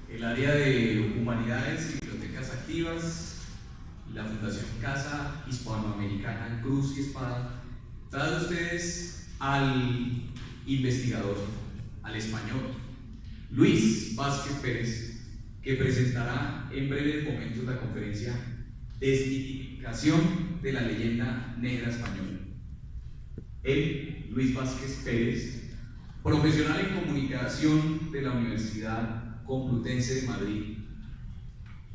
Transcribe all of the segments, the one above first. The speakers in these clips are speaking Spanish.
el área de Humanidades y Bibliotecas Activas, la Fundación Casa Hispanoamericana Cruz y Espada, trae a ustedes al investigador, al español, Luis Vázquez Pérez, que presentará en breves momentos la conferencia Desmitificación de la leyenda negra española. Él, Luis Vázquez Pérez, profesional en comunicación de la Universidad Complutense de Madrid,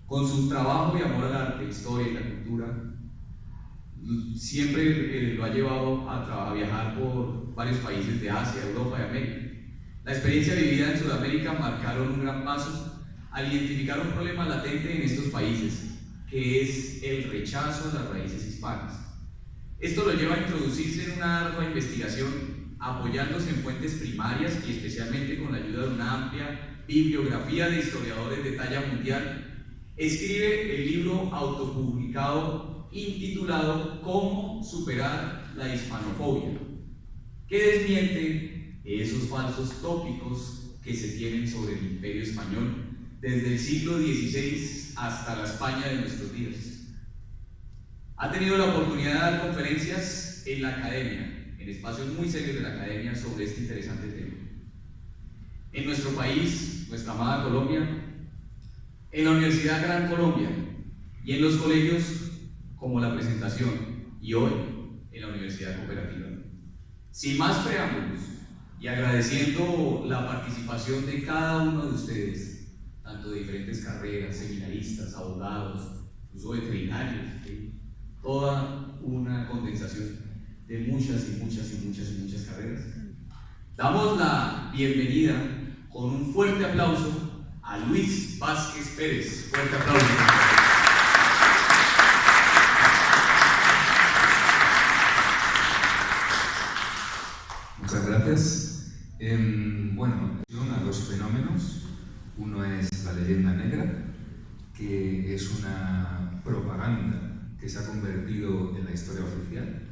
con su trabajo y amor al arte, historia y la cultura, siempre lo ha llevado a viajar por varios países de Asia, Europa y América. La experiencia vivida en Sudamérica marcaron un gran paso al identificar un problema latente en estos países, que es el rechazo a las raíces hispanas. Esto lo lleva a introducirse en una ardua investigación, apoyándose en fuentes primarias y especialmente con la ayuda de una amplia bibliografía de historiadores de talla mundial. Escribe el libro autopublicado intitulado Cómo superar la hispanofobia, que desmiente esos falsos tópicos que se tienen sobre el Imperio Español desde el siglo XVI hasta la España de nuestros días. Ha tenido la oportunidad de dar conferencias en la academia, en espacios muy serios de la academia, sobre este interesante tema. En nuestro país, nuestra amada Colombia, en la Universidad Gran Colombia y en los colegios como La Presentación, y hoy en la Universidad Cooperativa. Sin más preámbulos y agradeciendo la participación de cada uno de ustedes, tanto de diferentes carreras, seminaristas, abogados, incluso veterinarios, ¿sí? Toda una condensación de muchas carreras. Damos la bienvenida con un fuerte aplauso a Luis Vázquez Pérez. Fuerte aplauso. Muchas gracias. Bueno, a dos fenómenos. Uno es la leyenda negra, que es una propaganda que se ha convertido en la historia oficial,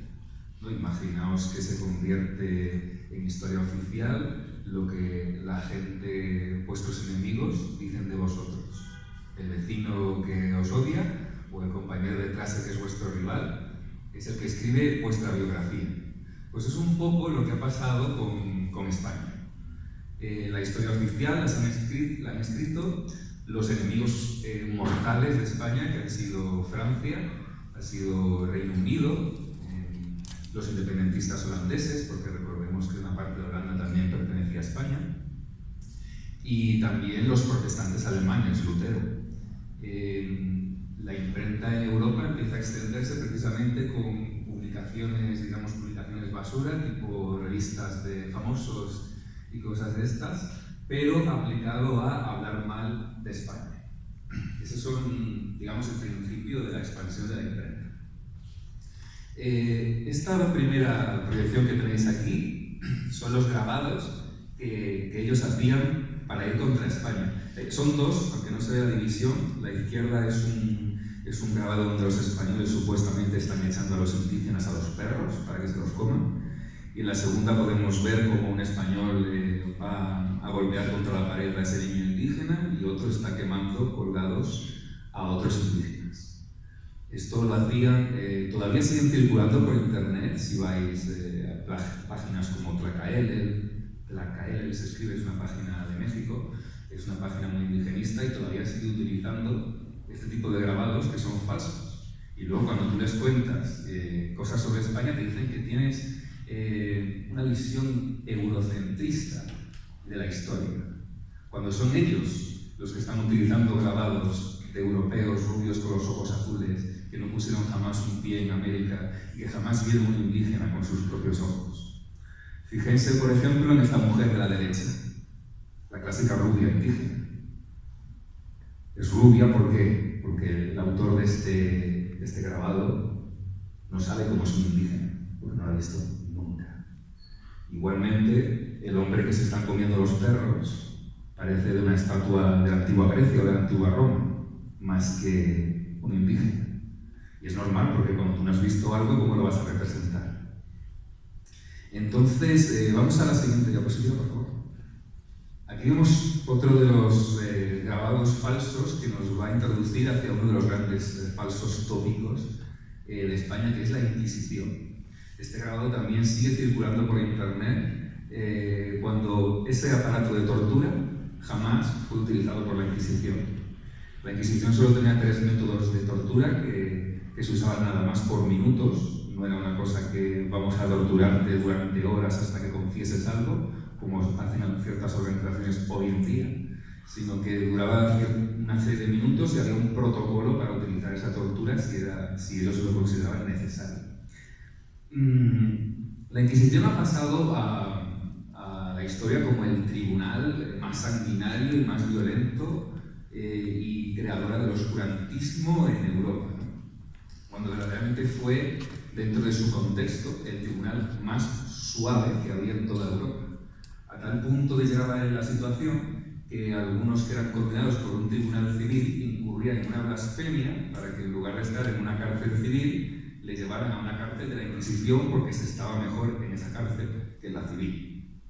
¿no? Imaginaos que se convierte en historia oficial lo que la gente, vuestros enemigos, dicen de vosotros. El vecino que os odia o el compañero de clase que es vuestro rival es el que escribe vuestra biografía. Pues es un poco lo que ha pasado con España. La historia oficial la han escrito los enemigos mortales de España, que han sido Francia, ha sido Reino Unido, los independentistas holandeses, porque recordemos que una parte de Holanda también pertenecía a España, y también los protestantes alemanes, Lutero. La imprenta en Europa empieza a extenderse precisamente con publicaciones, digamos, publicaciones basura, tipo revistas de famosos y cosas de estas, pero aplicado a hablar mal de España. Esos son, digamos, el principio de la expansión de la imprenta. Esta primera proyección que tenéis aquí son los grabados que ellos hacían para ir contra España. Son dos, aunque no se vea la división. La izquierda es un grabado donde los españoles supuestamente están echando a los indígenas a los perros para que se los coman. Y en la segunda podemos ver como un español va a golpear contra la pared a ese niño indígena y otro está quemando colgados a otros indígenas. Esto lo hacían, todavía siguen circulando por internet, si vais a páginas como Tlacaelel se escribe, es una página de México, es una página muy indigenista y todavía sigue utilizando este tipo de grabados que son falsos. Y luego cuando tú les cuentas cosas sobre España te dicen que tienes una visión eurocentrista de la historia, cuando son ellos los que están utilizando grabados de europeos rubios con los ojos azules que no pusieron jamás un pie en América y que jamás vieron un indígena con sus propios ojos. Fíjense, por ejemplo, en esta mujer de la derecha, la clásica rubia indígena. Es rubia porque el autor de este grabado no sabe cómo es un indígena, porque no lo ha visto nunca. Igualmente, el hombre que se están comiendo los perros parece de una estatua de la antigua Grecia o de la antigua Roma, más que un indígena. Y es normal, porque cuando tú no has visto algo, ¿cómo lo vas a representar? Entonces, vamos a la siguiente diapositiva, por favor. Aquí vemos otro de los grabados grabados falsos que nos va a introducir hacia uno de los grandes falsos tópicos de España, que es la Inquisición. Este grabado también sigue circulando por internet cuando ese aparato de tortura jamás fue utilizado por la Inquisición. La Inquisición solo tenía 3 métodos de tortura que se usaban nada más por minutos. No era una cosa que vamos a torturarte durante horas hasta que confieses algo, como hacen ciertas organizaciones hoy en día, sino que duraba una serie de minutos y había un protocolo para utilizar esa tortura si ellos lo consideraban necesario. La Inquisición ha pasado a la historia como el tribunal más sanguinario y más violento y creadora del oscurantismo en Europa, ¿no? Cuando verdaderamente fue, dentro de su contexto, el tribunal más suave que había en toda Europa. A tal punto de llegar a la situación que algunos que eran condenados por un tribunal civil incurrían en una blasfemia para que en lugar de estar en una cárcel civil le llevaran a una cárcel de la Inquisición porque se estaba mejor en esa cárcel que en la civil.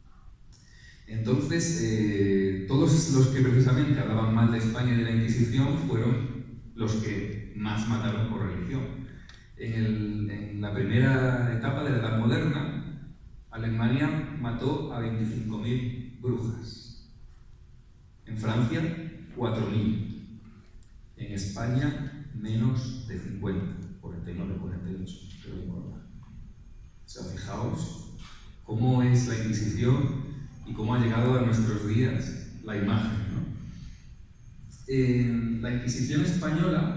Entonces, todos los que precisamente hablaban mal de España y de la Inquisición fueron los que más mataron por religión. En la primera etapa de la Edad Moderna, Alemania mató a 25.000 brujas. En Francia, 4.000. En España, menos de 50, 49, 48, creo que importa. O sea, fijaos cómo es la Inquisición y cómo ha llegado a nuestros días la imagen, ¿no? La Inquisición española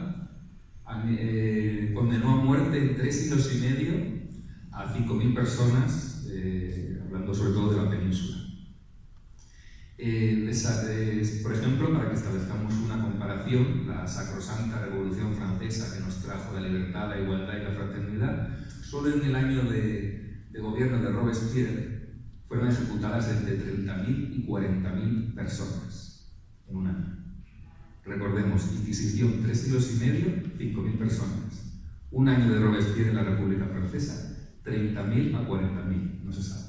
condenó a muerte en 3 siglos y medio a 5.000 personas, hablando sobre todo de la península. Por ejemplo, para que establezcamos una comparación, la sacrosanta Revolución Francesa que nos trajo la libertad, la igualdad y la fraternidad, solo en el año de gobierno de Robespierre fueron ejecutadas entre 30.000 y 40.000 personas en un año. Recordemos, Inquisición, 3 siglos y medio, 5.000 personas. Un año de Robespierre en la República Francesa, 30.000 a 40.000, no se sabe,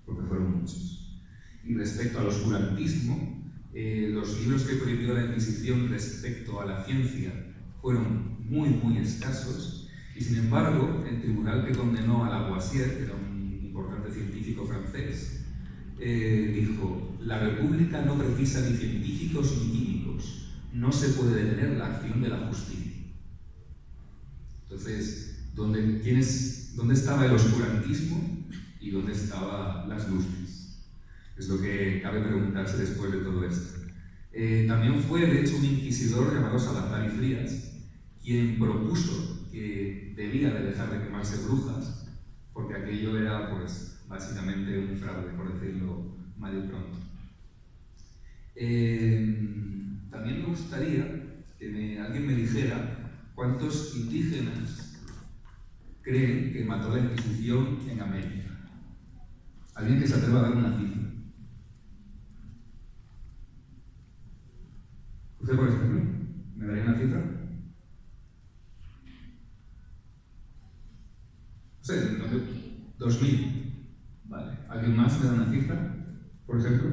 porque fueron muchos. Y respecto al oscurantismo, los libros que prohibió la Inquisición respecto a la ciencia fueron muy escasos, y sin embargo, el tribunal que condenó a Lavoisier, que era un importante científico francés, dijo: la República no precisa ni científicos ni químicos, no se puede detener la acción de la justicia. Entonces, ¿dónde estaba el oscurantismo y dónde estaban las luces? Es lo que cabe preguntarse después de todo esto. También fue, de hecho, un inquisidor llamado Salazar y Frías quien propuso que debía de dejar de quemarse brujas, porque aquello era, pues, básicamente un fraude, por decirlo mal y pronto. También me gustaría que alguien me dijera cuántos indígenas creen que mató la Inquisición en América. Alguien que se atreva a dar una cifra. ¿Usted, por ejemplo, me daría una cifra? No sé, 2.000. Vale. ¿Alguien más me da una cifra, por ejemplo?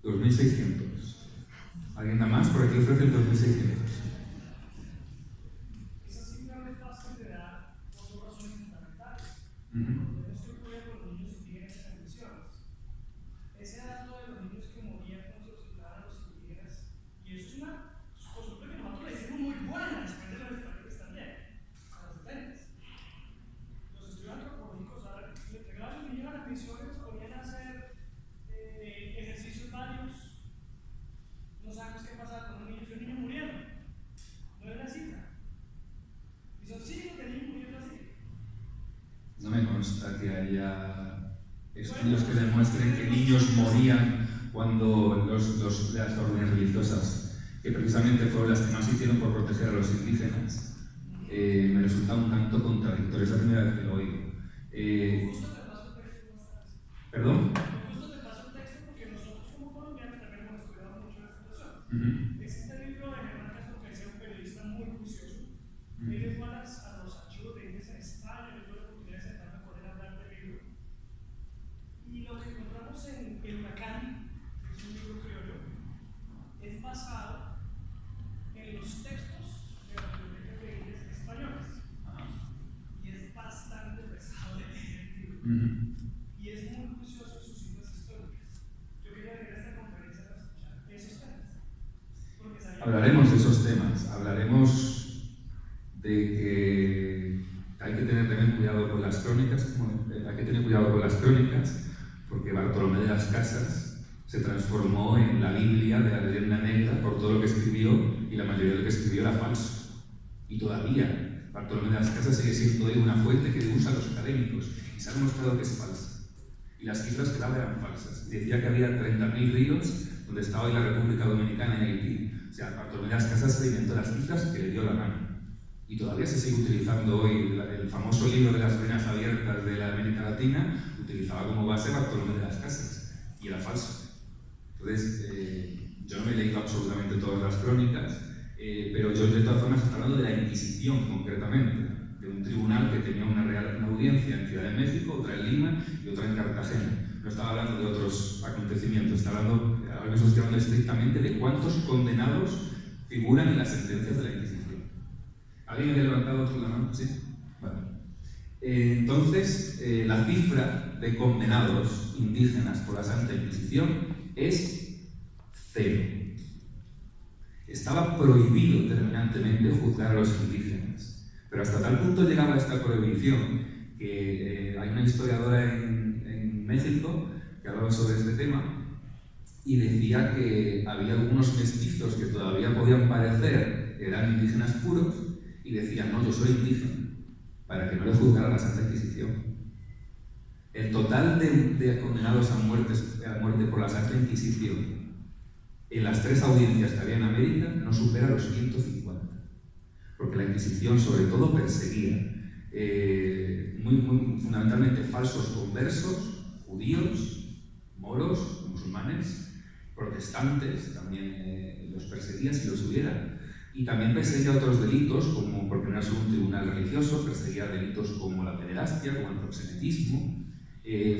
2.600. ¿Alguien da más? Por aquí ofrece el 2.600. Esa cifra no es fácil de dar por dos razones fundamentales. Esto ocurre con los niños indígenas en misiones. Ese dato de los niños que morían cuando se hospitalaban a los indígenas, y es una costumbre que nosotros le hicimos muy buena después de los españoles también, a los 70. Los estudios antropológicos le entregaban a los niños a las misiones, los ponían a hacer ejercicios varios. No sabemos qué pasaba con los niños, y los niños murieron. No es la cifra. Y son siglos de niños muriendo así. No me consta que haya estudios que demuestren que niños morían cuando las órdenes religiosas, que precisamente fueron las que más hicieron por proteger a los indígenas, me resulta un tanto contradictorio. Es la primera vez que lo oigo. Justo te paso el texto más tarde. ¿Perdón? Justo te paso el texto porque nosotros como colombianos también hemos estudiado mucho la situación. Existe el libro de Germán Castro, que es un periodista muy juicioso. Él fue a los archivos de Indias en España, le dio la oportunidad de sentarme con él a hablar del libro. Y lo que encontramos en El Huracán, que es un libro criollo, basado en los textos de las bibliotecas de iglesias españolas. Y es bastante pesado de leer. Y es muy juicioso en sus citas históricas. Yo quería venir a esta conferencia para escuchar esos temas. Hablaremos de esos temas, hablaremos de que hay que tener también cuidado con las crónicas, porque Bartolomé de las Casas se transformó en la Biblia de la leyenda negra por todo lo que escribió, y la mayoría de lo que escribió era falso. Y todavía Bartolomé de las Casas sigue siendo hoy una fuente que usan los académicos, y se ha demostrado que es falsa. Y las cifras que daba eran falsas. Decía que había 30.000 ríos donde estaba hoy la República Dominicana y Haití. O sea, Bartolomé de las Casas se inventó las cifras que le dio la gana. Y todavía se sigue utilizando hoy el famoso libro de las venas abiertas de la América Latina, utilizaba como base Bartolomé de las Casas, y era falso. Entonces, yo no me he leído absolutamente todas las crónicas, pero yo de todas formas estoy hablando de la Inquisición concretamente, de un tribunal que tenía una audiencia en Ciudad de México, otra en Lima y otra en Cartagena. No estaba hablando de otros acontecimientos, ahora mismo estoy hablando estrictamente de cuántos condenados figuran en las sentencias de la Inquisición. ¿Alguien había levantado otro la mano? ¿Sí? Vale. Entonces, la cifra de condenados indígenas por la Santa Inquisición es 0. Estaba prohibido terminantemente juzgar a los indígenas, pero hasta tal punto llegaba esta prohibición que hay una historiadora en México que hablaba sobre este tema y decía que había algunos mestizos que todavía podían parecer eran indígenas puros, y decían: no, yo soy indígena, para que no le juzgara la Santa Inquisición. El total de condenados a muerte por la Santa Inquisición en las 3 audiencias que había en América no supera los 150, porque la Inquisición sobre todo perseguía fundamentalmente falsos conversos, judíos, moros, musulmanes, protestantes, también los perseguía si los hubiera. Y también perseguía otros delitos, como, porque no era solo un tribunal religioso, perseguía delitos como la pederastia, como el proxenetismo,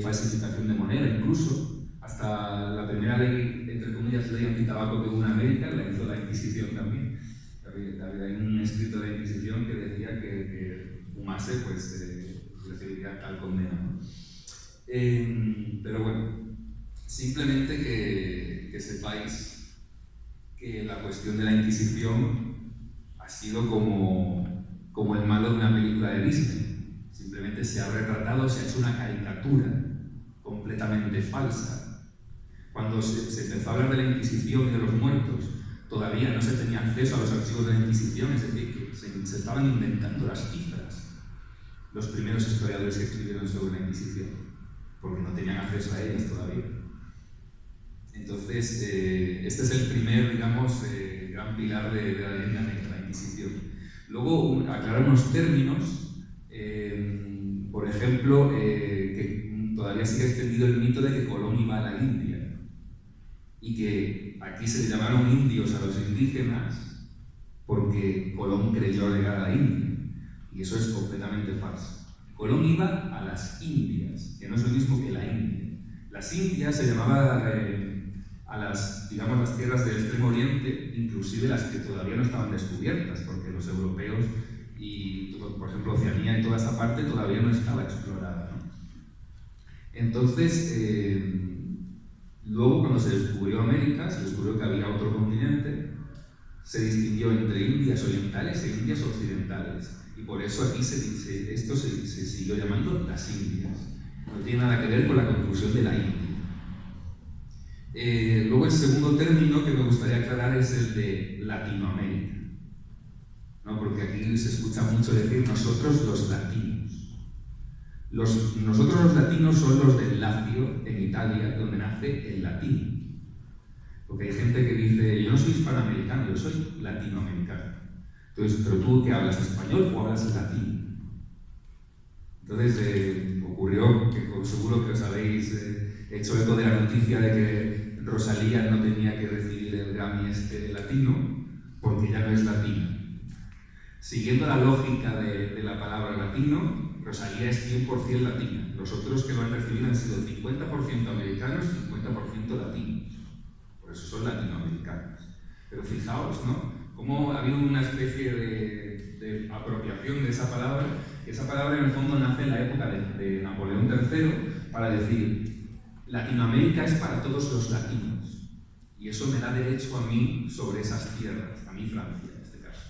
falsificación de moneda incluso. Hasta la primera ley, entre comillas, ley antitabaco que hubo en América, la hizo la Inquisición también. Había un escrito de la Inquisición que decía que fumase, pues recibiría tal condena, ¿no? Pero bueno, simplemente que sepáis que la cuestión de la Inquisición ha sido como el malo de una película de Disney. Simplemente se ha retratado, se ha hecho una caricatura completamente falsa. Cuando se empezó a hablar de la Inquisición y de los muertos, todavía no se tenía acceso a los archivos de la Inquisición, es decir, que se estaban inventando las cifras los primeros historiadores que escribieron sobre la Inquisición, porque no tenían acceso a ellas todavía. Entonces, este es el primer, digamos, gran pilar de la leyenda negra, la Inquisición. Luego, aclarar unos términos, por ejemplo, que todavía sigue extendido el mito de que Colón iba a la India, y que aquí se le llamaron indios a los indígenas porque Colón creyó llegar a la India, y eso es completamente falso. Colón iba a las Indias, que no es lo mismo que la India. Las Indias se llamaba a las, digamos, las tierras del Extremo Oriente, inclusive las que todavía no estaban descubiertas, porque los europeos y, por ejemplo, Oceanía y toda esa parte todavía no estaba explorada, ¿no? Entonces, luego cuando se descubrió América, se descubrió que había otro continente, se distinguió entre Indias orientales e Indias occidentales, y por eso aquí esto se siguió llamando las Indias. No tiene nada que ver con la confusión de la India. Luego el segundo término que me gustaría aclarar es el de Latinoamérica, ¿no? Porque aquí se escucha mucho decir nosotros los latinos. Nosotros los latinos son los del Lacio, en Italia, donde nace el latín. Porque hay gente que dice, yo no soy hispanoamericano, yo soy latinoamericano. Entonces, ¿pero tú qué hablas, español o hablas latín? Entonces ocurrió, que seguro que os habéis hecho eco de la noticia de que Rosalía no tenía que recibir el Grammy latino porque ya no es latina. Siguiendo la lógica de la palabra latino, Rosalía es 100% latina. Los otros que lo han recibido han sido 50% americanos y 50% latinos. Por eso son latinoamericanos. fijaos, ¿no? Cómo ha habido una especie de apropiación de esa palabra, que esa palabra en el fondo nace en la época de Napoleón III para decir Latinoamérica es para todos los latinos, y eso me da derecho a mí sobre esas tierras, a mí Francia en este caso.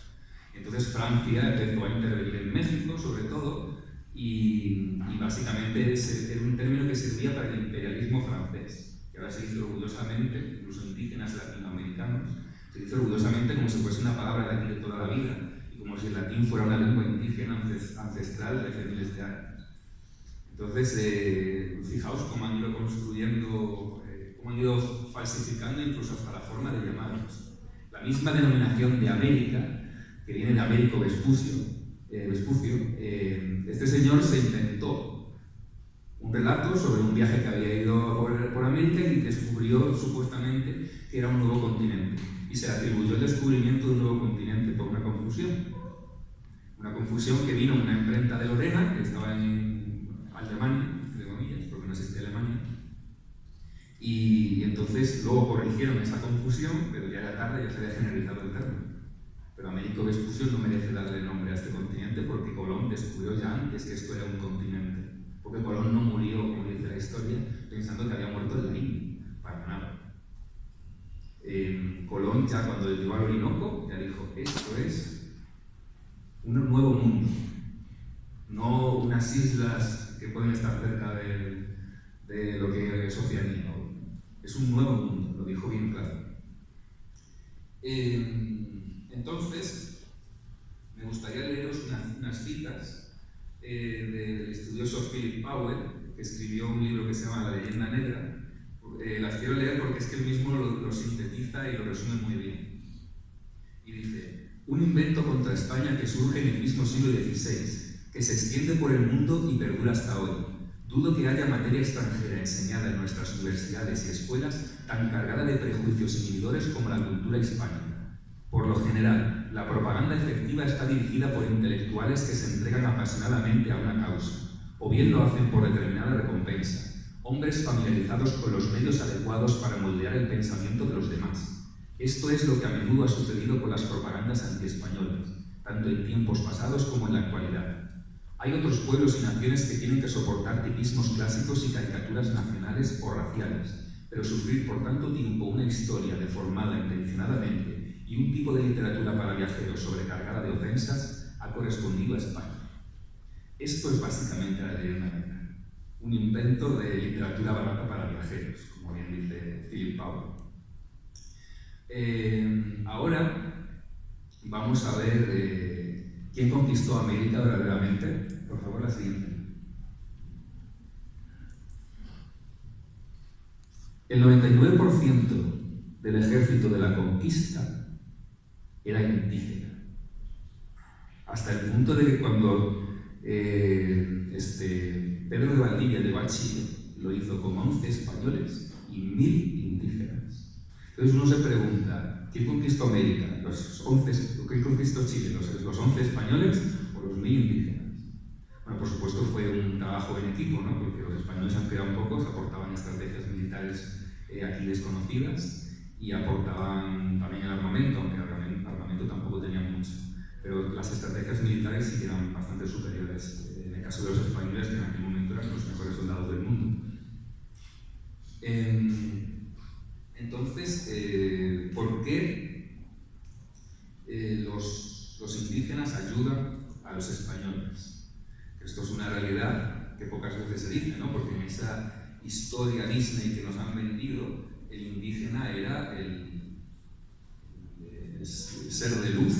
Entonces Francia empezó a intervenir en México sobre todo, y básicamente era un término que servía para el imperialismo francés, que ahora se dice orgullosamente, incluso indígenas latinoamericanos, se dice orgullosamente como si fuese una palabra de aquí de toda la vida, y como si el latín fuera una lengua indígena ancestral de hace miles de años. Entonces, fijaos cómo han ido construyendo, cómo han ido falsificando incluso hasta la forma de llamarlos. La misma denominación de América, que viene de Américo Vespucio, este señor se inventó un relato sobre un viaje que había ido por América y descubrió supuestamente que era un nuevo continente. Y se le atribuyó el descubrimiento de un nuevo continente por una confusión. Una confusión que vino en una imprenta de Lorena, que estaba en Alemania, entre comillas, porque no existía Alemania. Y entonces luego corrigieron esa confusión, pero ya era tarde, ya se había generalizado el término. Pero Américo Vespucio no merece darle nombre a este continente porque Colón descubrió ya antes que esto era un continente. Porque Colón no murió, como dice la historia, pensando que había muerto en la India, para nada. Colón ya cuando llegó al Orinoco ya dijo, esto es un nuevo mundo, no unas islas que pueden estar cerca de lo que es Oceanía. Es un nuevo mundo, lo dijo bien claro. Entonces, me gustaría leeros unas citas del estudioso Philip Powell, que escribió un libro que se llama La leyenda negra. Las quiero leer porque es que él mismo lo sintetiza y lo resume muy bien. Y dice, un invento contra España que surge en el mismo siglo XVI, que se extiende por el mundo y perdura hasta hoy. Dudo que haya materia extranjera enseñada en nuestras universidades y escuelas tan cargada de prejuicios inhibidores como la cultura hispánica. Por lo general, la propaganda efectiva está dirigida por intelectuales que se entregan apasionadamente a una causa, o bien lo hacen por determinada recompensa, hombres familiarizados con los medios adecuados para moldear el pensamiento de los demás. Esto es lo que a menudo ha sucedido con las propagandas antiespañolas, tanto en tiempos pasados como en la actualidad. Hay otros pueblos y naciones que tienen que soportar tipismos clásicos y caricaturas nacionales o raciales, pero sufrir por tanto tiempo una historia deformada intencionadamente y un tipo de literatura para viajeros sobrecargada de ofensas ha correspondido a España. Esto es básicamente la leyenda negra, un invento de literatura barata para viajeros, como bien dice Philip Powell. Ahora vamos a ver quién conquistó América verdaderamente. Por favor, la siguiente. El 99% del ejército de la conquista era indígena. Hasta el punto de que cuando Pedro de Valdivia llegó a Chile, lo hizo con 11 españoles y 1000 indígenas. Entonces uno se pregunta, ¿quién conquistó América? ¿Quién conquistó Chile? ¿Los 11 españoles o los 1000 indígenas? Bueno, por supuesto fue un trabajo en equipo, ¿no? Porque los españoles, aunque eran pocos, aportaban estrategias militares aquí desconocidas y aportaban también el armamento, aunque el armamento tampoco tenían mucho. Pero las estrategias militares sí que eran bastante superiores, en el caso de los españoles, que en aquel momento eran los mejores soldados del mundo. Entonces, ¿por qué los indígenas ayudan a los españoles? Esto es una realidad que pocas veces se dice, ¿no? Porque en esa historia Disney que nos han vendido, el indígena era el ser de luz,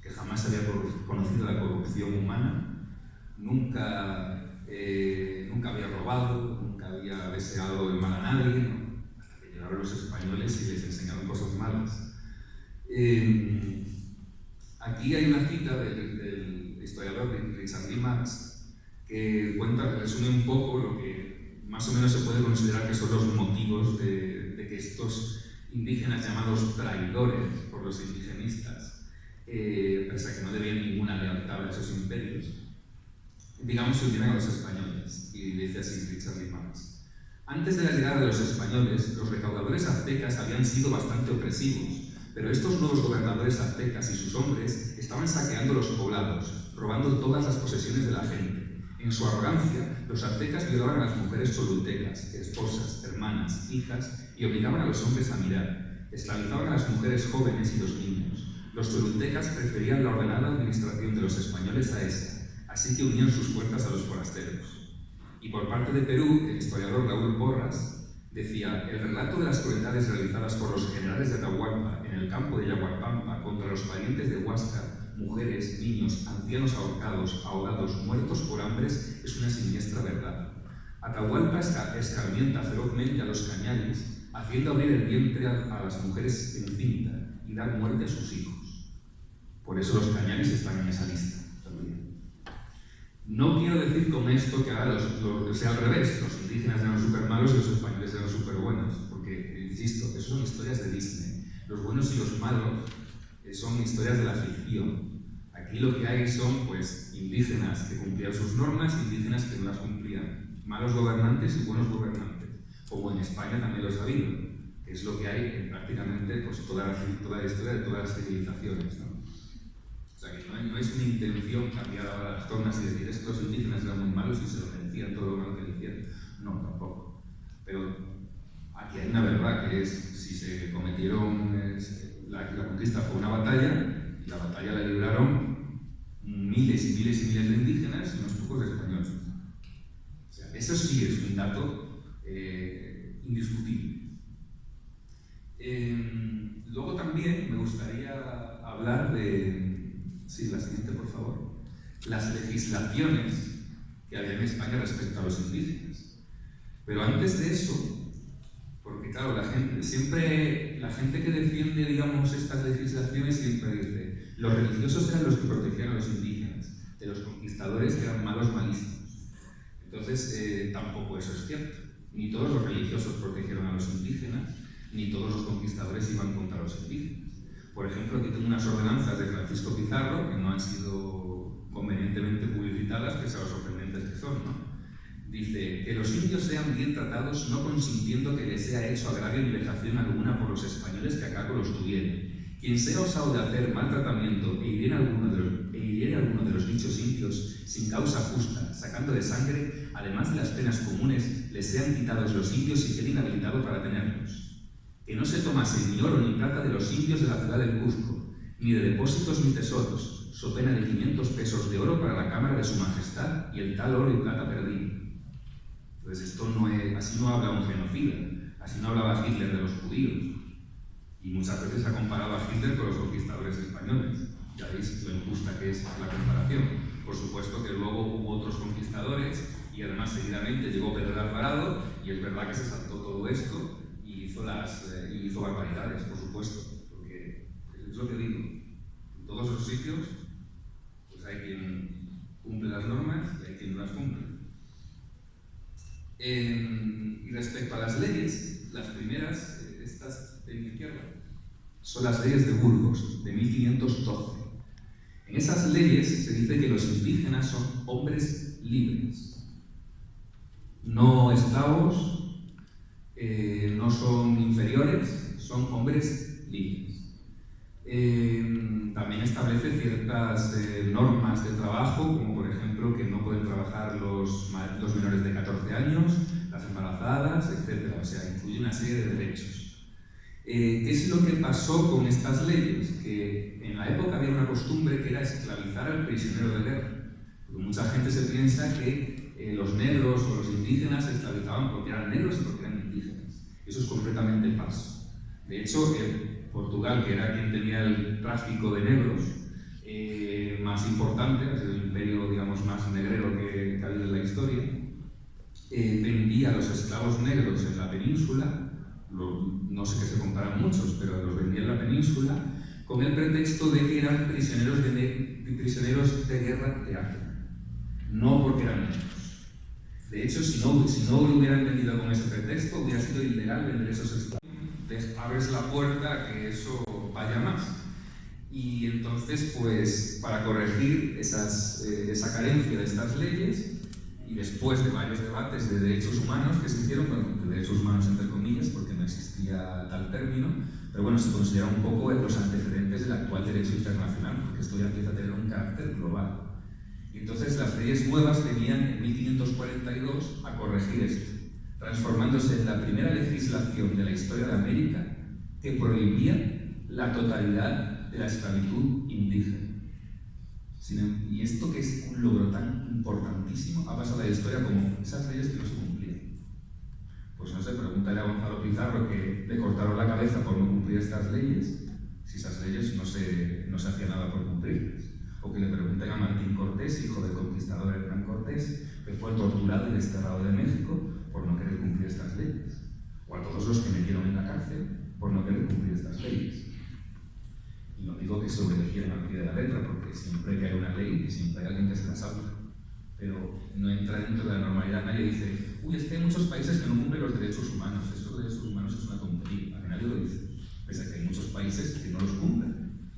que jamás había conocido la corrupción humana, nunca había robado, nunca había deseado el mal a nadie, ¿no? Hasta que llegaron los españoles y les enseñaron cosas malas. Aquí hay una cita del historiador Richard Lee Marx que resume un poco lo que más o menos se puede considerar que son los motivos de que estos indígenas llamados traidores por los indigenistas, pese a que no debían ninguna lealtad a esos imperios, digamos, se unieran a los españoles. Y dice así Richard Lee Marx: antes de la llegada de los españoles, los recaudadores aztecas habían sido bastante opresivos, Pero estos nuevos gobernadores aztecas y sus hombres estaban saqueando los poblados, robando todas las posesiones de la gente. En su arrogancia, los aztecas violaban a las mujeres cholultecas, esposas, hermanas, hijas, y obligaban a los hombres a mirar. Esclavizaban a las mujeres jóvenes y los niños. Los cholultecas preferían la ordenada administración de los españoles a esa, así que unían sus fuerzas a los forasteros. Y por parte de Perú, el historiador Raúl Porras decía: el relato de las crueldades realizadas por los generales de Atahualpa en el campo de Yaguarpampa contra los parientes de Huáscar, mujeres, niños, ancianos ahorcados, ahogados, muertos por hambres, es una siniestra verdad. Atahualpa escarmienta ferozmente a los cañaris, haciendo abrir el vientre a las mujeres encinta y dar muerte a sus hijos. Por eso los cañaris están en esa lista también. No quiero decir con esto que ahora sea al revés, los indígenas eran súper malos y los españoles eran súper buenos, porque, insisto, eso son historias de Disney. Los buenos y los malos son historias de la ficción. Aquí lo que hay son, pues, indígenas que cumplían sus normas e indígenas que no las cumplían. Malos gobernantes y buenos gobernantes, como en España también los ha habido, que es lo que hay en prácticamente pues, toda la historia de todas las civilizaciones, ¿no? O sea que no es una intención cambiar ahora las tornas y decir es que los indígenas eran muy malos y se lo merecían todo lo malo que le hicieron. No, tampoco. Pero aquí hay una verdad, que es si se cometieron, la conquista fue una batalla, y la batalla la libraron miles y miles y miles de indígenas y unos pocos de españoles. O sea, eso sí es un dato indiscutible. Luego también me gustaría hablar de... Sí, la siguiente, por favor. Las legislaciones que había en España respecto a los indígenas. Pero antes de eso, porque claro, la gente que defiende, digamos, estas legislaciones siempre dice los religiosos eran los que protegían a los indígenas, de los conquistadores que eran malos malísimos. Entonces, tampoco eso es cierto. Ni todos los religiosos protegieron a los indígenas, ni todos los conquistadores iban contra los indígenas. Por ejemplo, aquí tengo unas ordenanzas de Francisco Pizarro que no han sido convenientemente publicitadas, pese a lo sorprendentes que son, ¿no? Dice que los indios sean bien tratados, no consintiendo que les sea hecho agravio ni vejación alguna por los españoles que acá los tuvieren. Quien sea osado de hacer mal tratamiento e hiriere a alguno de los dichos indios sin causa justa, sacando de sangre, además de las penas comunes, les sean quitados los indios y quede inhabilitado para tenerlos. Que no se tomase ni oro ni plata de los indios de la ciudad del Cuzco, ni de depósitos ni tesoros, so pena de 500 pesos de oro para la cámara de su majestad y el tal oro y plata perdido. Entonces esto no es, así no habla un genocida, así no hablaba Hitler de los judíos. Y muchas veces ha comparado a Hitler con los conquistadores españoles. Ya veis lo injusta que es la comparación. Por supuesto que luego hubo otros conquistadores y además seguidamente llegó Pedro de Alvarado y es verdad que se saltó todo esto y hizo barbaridades, por supuesto, porque es lo que digo, en todos los sitios pues hay quien cumple las normas y hay quien no las cumple. Y respecto a las leyes, las primeras, estas de mi izquierda, son las leyes de Burgos, de 1512. En esas leyes se dice que los indígenas son hombres libres, no esclavos, no son inferiores, son hombres libres. También establece ciertas normas de trabajo, como por ejemplo que no pueden trabajar los menores de 14 años, las embarazadas, etc. O sea, incluye una serie de derechos. ¿Qué es lo que pasó con estas leyes? Que en la época había una costumbre que era esclavizar al prisionero de guerra. Porque mucha gente se piensa que los negros o los indígenas se esclavizaban porque eran negros y porque eran indígenas. Eso es completamente falso. De hecho, Portugal, que era quien tenía el tráfico de negros más importante, ha sido el imperio, digamos, más negrero que ha habido en la historia, vendía a los esclavos negros en la península, no sé qué se comparan muchos, pero los vendía en la península, con el pretexto de que eran prisioneros de guerra de África, no porque eran negros. De hecho, si no lo hubieran vendido con ese pretexto, hubiera sido ilegal vender esos esclavos. Entonces, abres la puerta a que eso vaya más. Y entonces, pues, para corregir esa carencia de estas leyes, y después de varios debates de derechos humanos que se hicieron, bueno, de derechos humanos entre comillas, porque no existía tal término, pero bueno, se considera un poco los antecedentes del actual derecho internacional, porque esto ya empieza a tener un carácter global. Y entonces las leyes nuevas venían en 1542 a corregir esto, transformándose en la primera legislación de la historia de América que prohibía la totalidad de la esclavitud indígena. Y esto, que es un logro tan importantísimo, ha pasado a la historia como esas leyes que no se cumplían. Pues no sé, pregúntale a Gonzalo Pizarro, que le cortaron la cabeza por no cumplir estas leyes, si esas leyes no se hacía nada por cumplirlas. O que le pregunten a Martín Cortés, hijo del conquistador Hernán Cortés, que fue torturado y desterrado de México por no querer cumplir estas leyes. O a todos los que metieron en la cárcel por no querer cumplir estas leyes. Y no digo que se obedecieran al pie de la letra, porque siempre que hay una ley, siempre hay alguien que se la salva. Pero no entra dentro de la normalidad. Nadie dice, uy, es que hay muchos países que no cumplen los derechos humanos. Eso de derechos humanos es una tontería. A nadie lo dice. Pese a que hay muchos países que no los cumplen.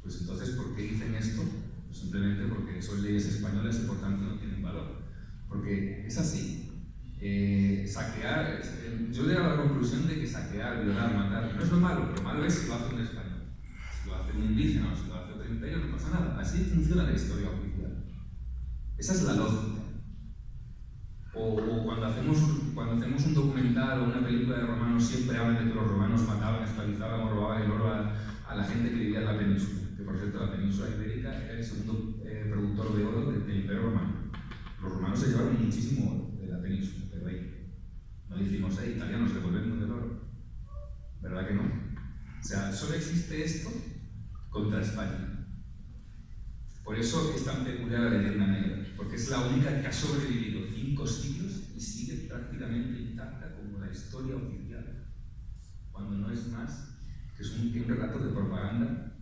Pues entonces, ¿por qué dicen esto? Pues simplemente porque son leyes españolas y por tanto no tienen valor. Porque es así. Saquear, yo he llegado a la conclusión de que saquear, violar, matar, no es lo malo, lo malo es si lo hace un español. Si lo hace un indígena o si lo hace otro imperio, no pasa nada. Así funciona la historia oficial. Esa es la lógica. O cuando hacemos un documental o una película de romanos, siempre hablan de que los romanos mataban, esclavizaban o robaban el oro a la gente que vivía en la península. Que por cierto, la península ibérica era el segundo productor de oro del Imperio Romano. Los romanos se llevaron muchísimo oro de la península, pero ahí no decimos, italianos, devolvernos el oro. ¿Verdad que no? O sea, solo existe esto contra España. Por eso es tan peculiar la leyenda negra, porque es la única que ha sobrevivido 5 siglos y sigue prácticamente intacta como la historia oficial, cuando no es más que un relato de propaganda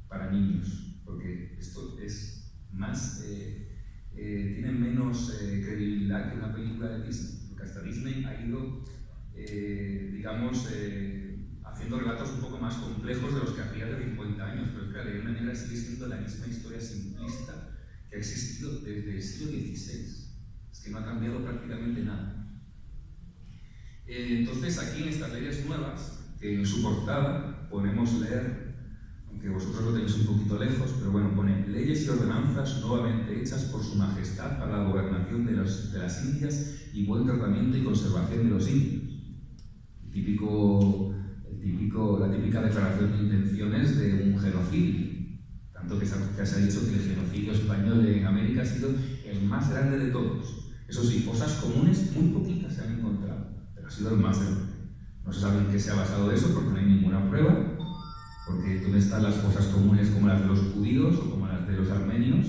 para niños, porque esto es más, tiene menos credibilidad que una película de Disney, porque hasta Disney ha ido, haciendo relatos un poco más complejos de los que hacía hace 50 años, pero es que la leyenda negra sigue siendo la misma historia simplista que ha existido desde el siglo XVI. Es que no ha cambiado prácticamente nada. Entonces, aquí en estas leyes nuevas, que en su portada podemos leer, aunque vosotros lo tenéis un poquito lejos, pero bueno, pone leyes y ordenanzas nuevamente hechas por su majestad para la gobernación de las Indias y buen tratamiento y conservación de los indios. La típica declaración de intenciones de un genocidio. Tanto que se ha dicho que el genocidio español en América ha sido el más grande de todos. Eso sí, fosas comunes muy poquitas se han encontrado, pero ha sido el más grande. No se sabe en qué se ha basado eso porque no hay ninguna prueba, porque ¿dónde están las fosas comunes como las de los judíos o como las de los armenios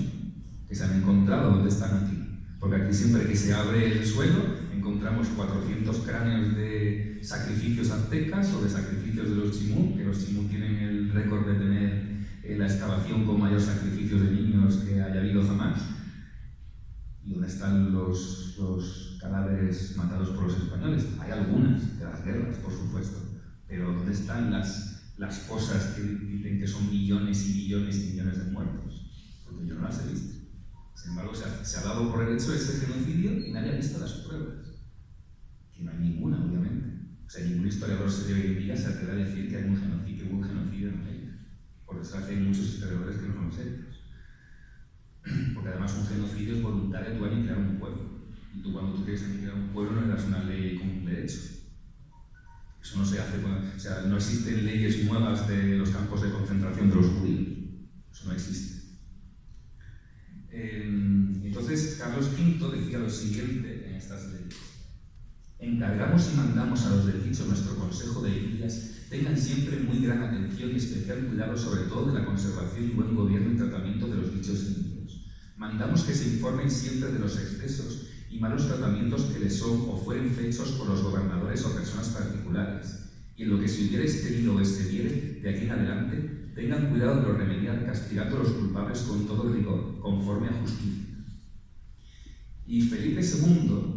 que se han encontrado? ¿Dónde están aquí? Porque aquí siempre que se abre el suelo encontramos 400 cráneos de sacrificios aztecas o de sacrificios de los chimú, que los chimú tienen el récord de tener la excavación con mayor sacrificios de niños que haya habido jamás. ¿Y dónde están los cadáveres matados por los españoles? Hay algunas de las guerras, por supuesto, pero ¿dónde están las fosas que dicen que son millones y millones y millones de muertos? Porque yo no las he visto. Sin embargo, se ha dado por el hecho ese genocidio y nadie ha visto las pruebas. Que no hay ninguna, obviamente. O sea, ningún historiador serio hoy en día se atreve a decir que hay un genocidio, que hubo un genocidio en América. Por desgracia, hay muchos historiadores que no son serios. Porque además un genocidio es voluntario, tú aniquilar un pueblo. Y tú cuando tú quieres aniquilar un pueblo no le das una ley con un derecho. Eso no se hace, o sea, no existen leyes nuevas de los campos de concentración de los judíos. Eso no existe. Entonces, Carlos V decía lo siguiente en estas leyes. Encargamos y mandamos a los del dicho nuestro Consejo de Indias tengan siempre muy gran atención y especial cuidado sobre todo de la conservación y buen gobierno y tratamiento de los dichos indios. Mandamos que se informen siempre de los excesos y malos tratamientos que les son o fueren fechos por los gobernadores o personas particulares, y en lo que se hubiera tenido o excediere de aquí en adelante, tengan cuidado de lo remediar castigando a los culpables con todo rigor, conforme a justicia. Y Felipe II,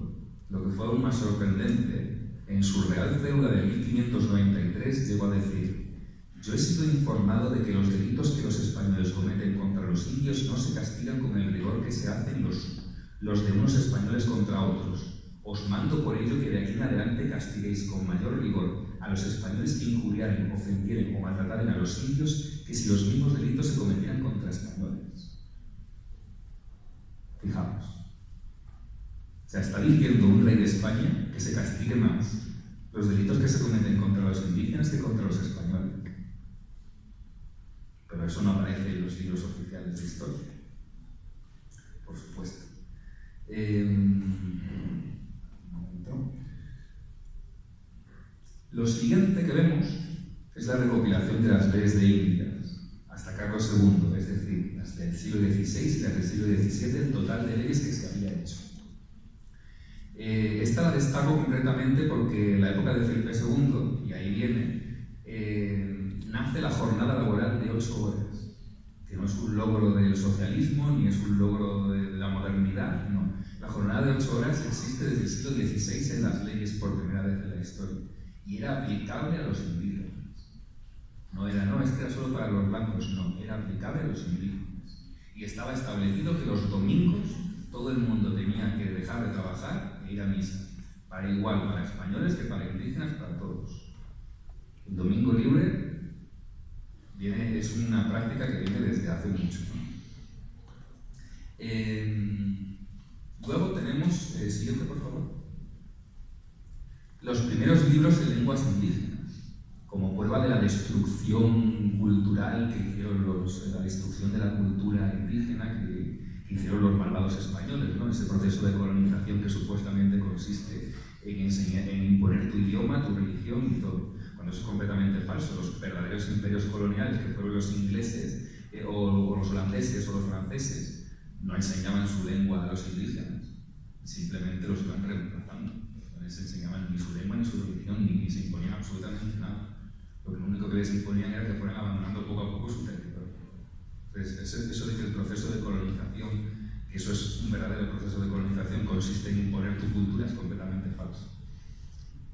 lo que fue aún más sorprendente, en su Real Cédula de 1593 llegó a decir: yo he sido informado de que los delitos que los españoles cometen contra los indios no se castigan con el rigor que se hacen los de unos españoles contra otros. Os mando por ello que de aquí en adelante castiguéis con mayor rigor a los españoles que injuriaren, ofendieren o maltrataren a los indios que si los mismos delitos se cometieran contra españoles. Fijaos. O sea, está diciendo un rey de España que se castigue más los delitos que se cometen contra los indígenas que contra los españoles. Pero eso no aparece en los libros oficiales de historia, por supuesto. Lo siguiente que vemos es la recopilación de las leyes de Indias hasta Carlos II, es decir, hasta el siglo XVI y las del siglo XVII, el total de leyes que se había hecho. Esta la destaco concretamente porque en la época de Felipe II, y ahí viene, nace la jornada laboral de 8 horas, que no es un logro del socialismo ni es un logro de la modernidad, no. La jornada de 8 horas existe desde el siglo XVI en las leyes por primera vez en la historia y era aplicable a los indígenas. No, es que era solo para los blancos, no, era aplicable a los indígenas. Y estaba establecido que los domingos todo el mundo tenía que dejar de trabajar e ir a misa, para igual para españoles que para indígenas, para todos. El domingo libre es una práctica que viene desde hace mucho, ¿no? Luego tenemos, siguiente por favor, los primeros libros en lenguas indígenas, como prueba de la destrucción cultural que hicieron la destrucción de la cultura indígena que hicieron los malvados españoles, ¿no? Ese proceso de colonización que supuestamente consiste en imponer tu idioma, tu religión y todo. Cuando eso es completamente falso. Los verdaderos imperios coloniales, que fueron los ingleses, o los holandeses o los franceses, no enseñaban su lengua a los indígenas, simplemente los iban reemplazando. No les enseñaban ni su lengua ni su religión, ni se imponían absolutamente nada. Lo único que les imponían era que fueran abandonando poco a poco su territorio. Entonces, eso de que el proceso de colonización, que eso es un verdadero proceso de colonización, consiste en imponer tu cultura, es completamente falso.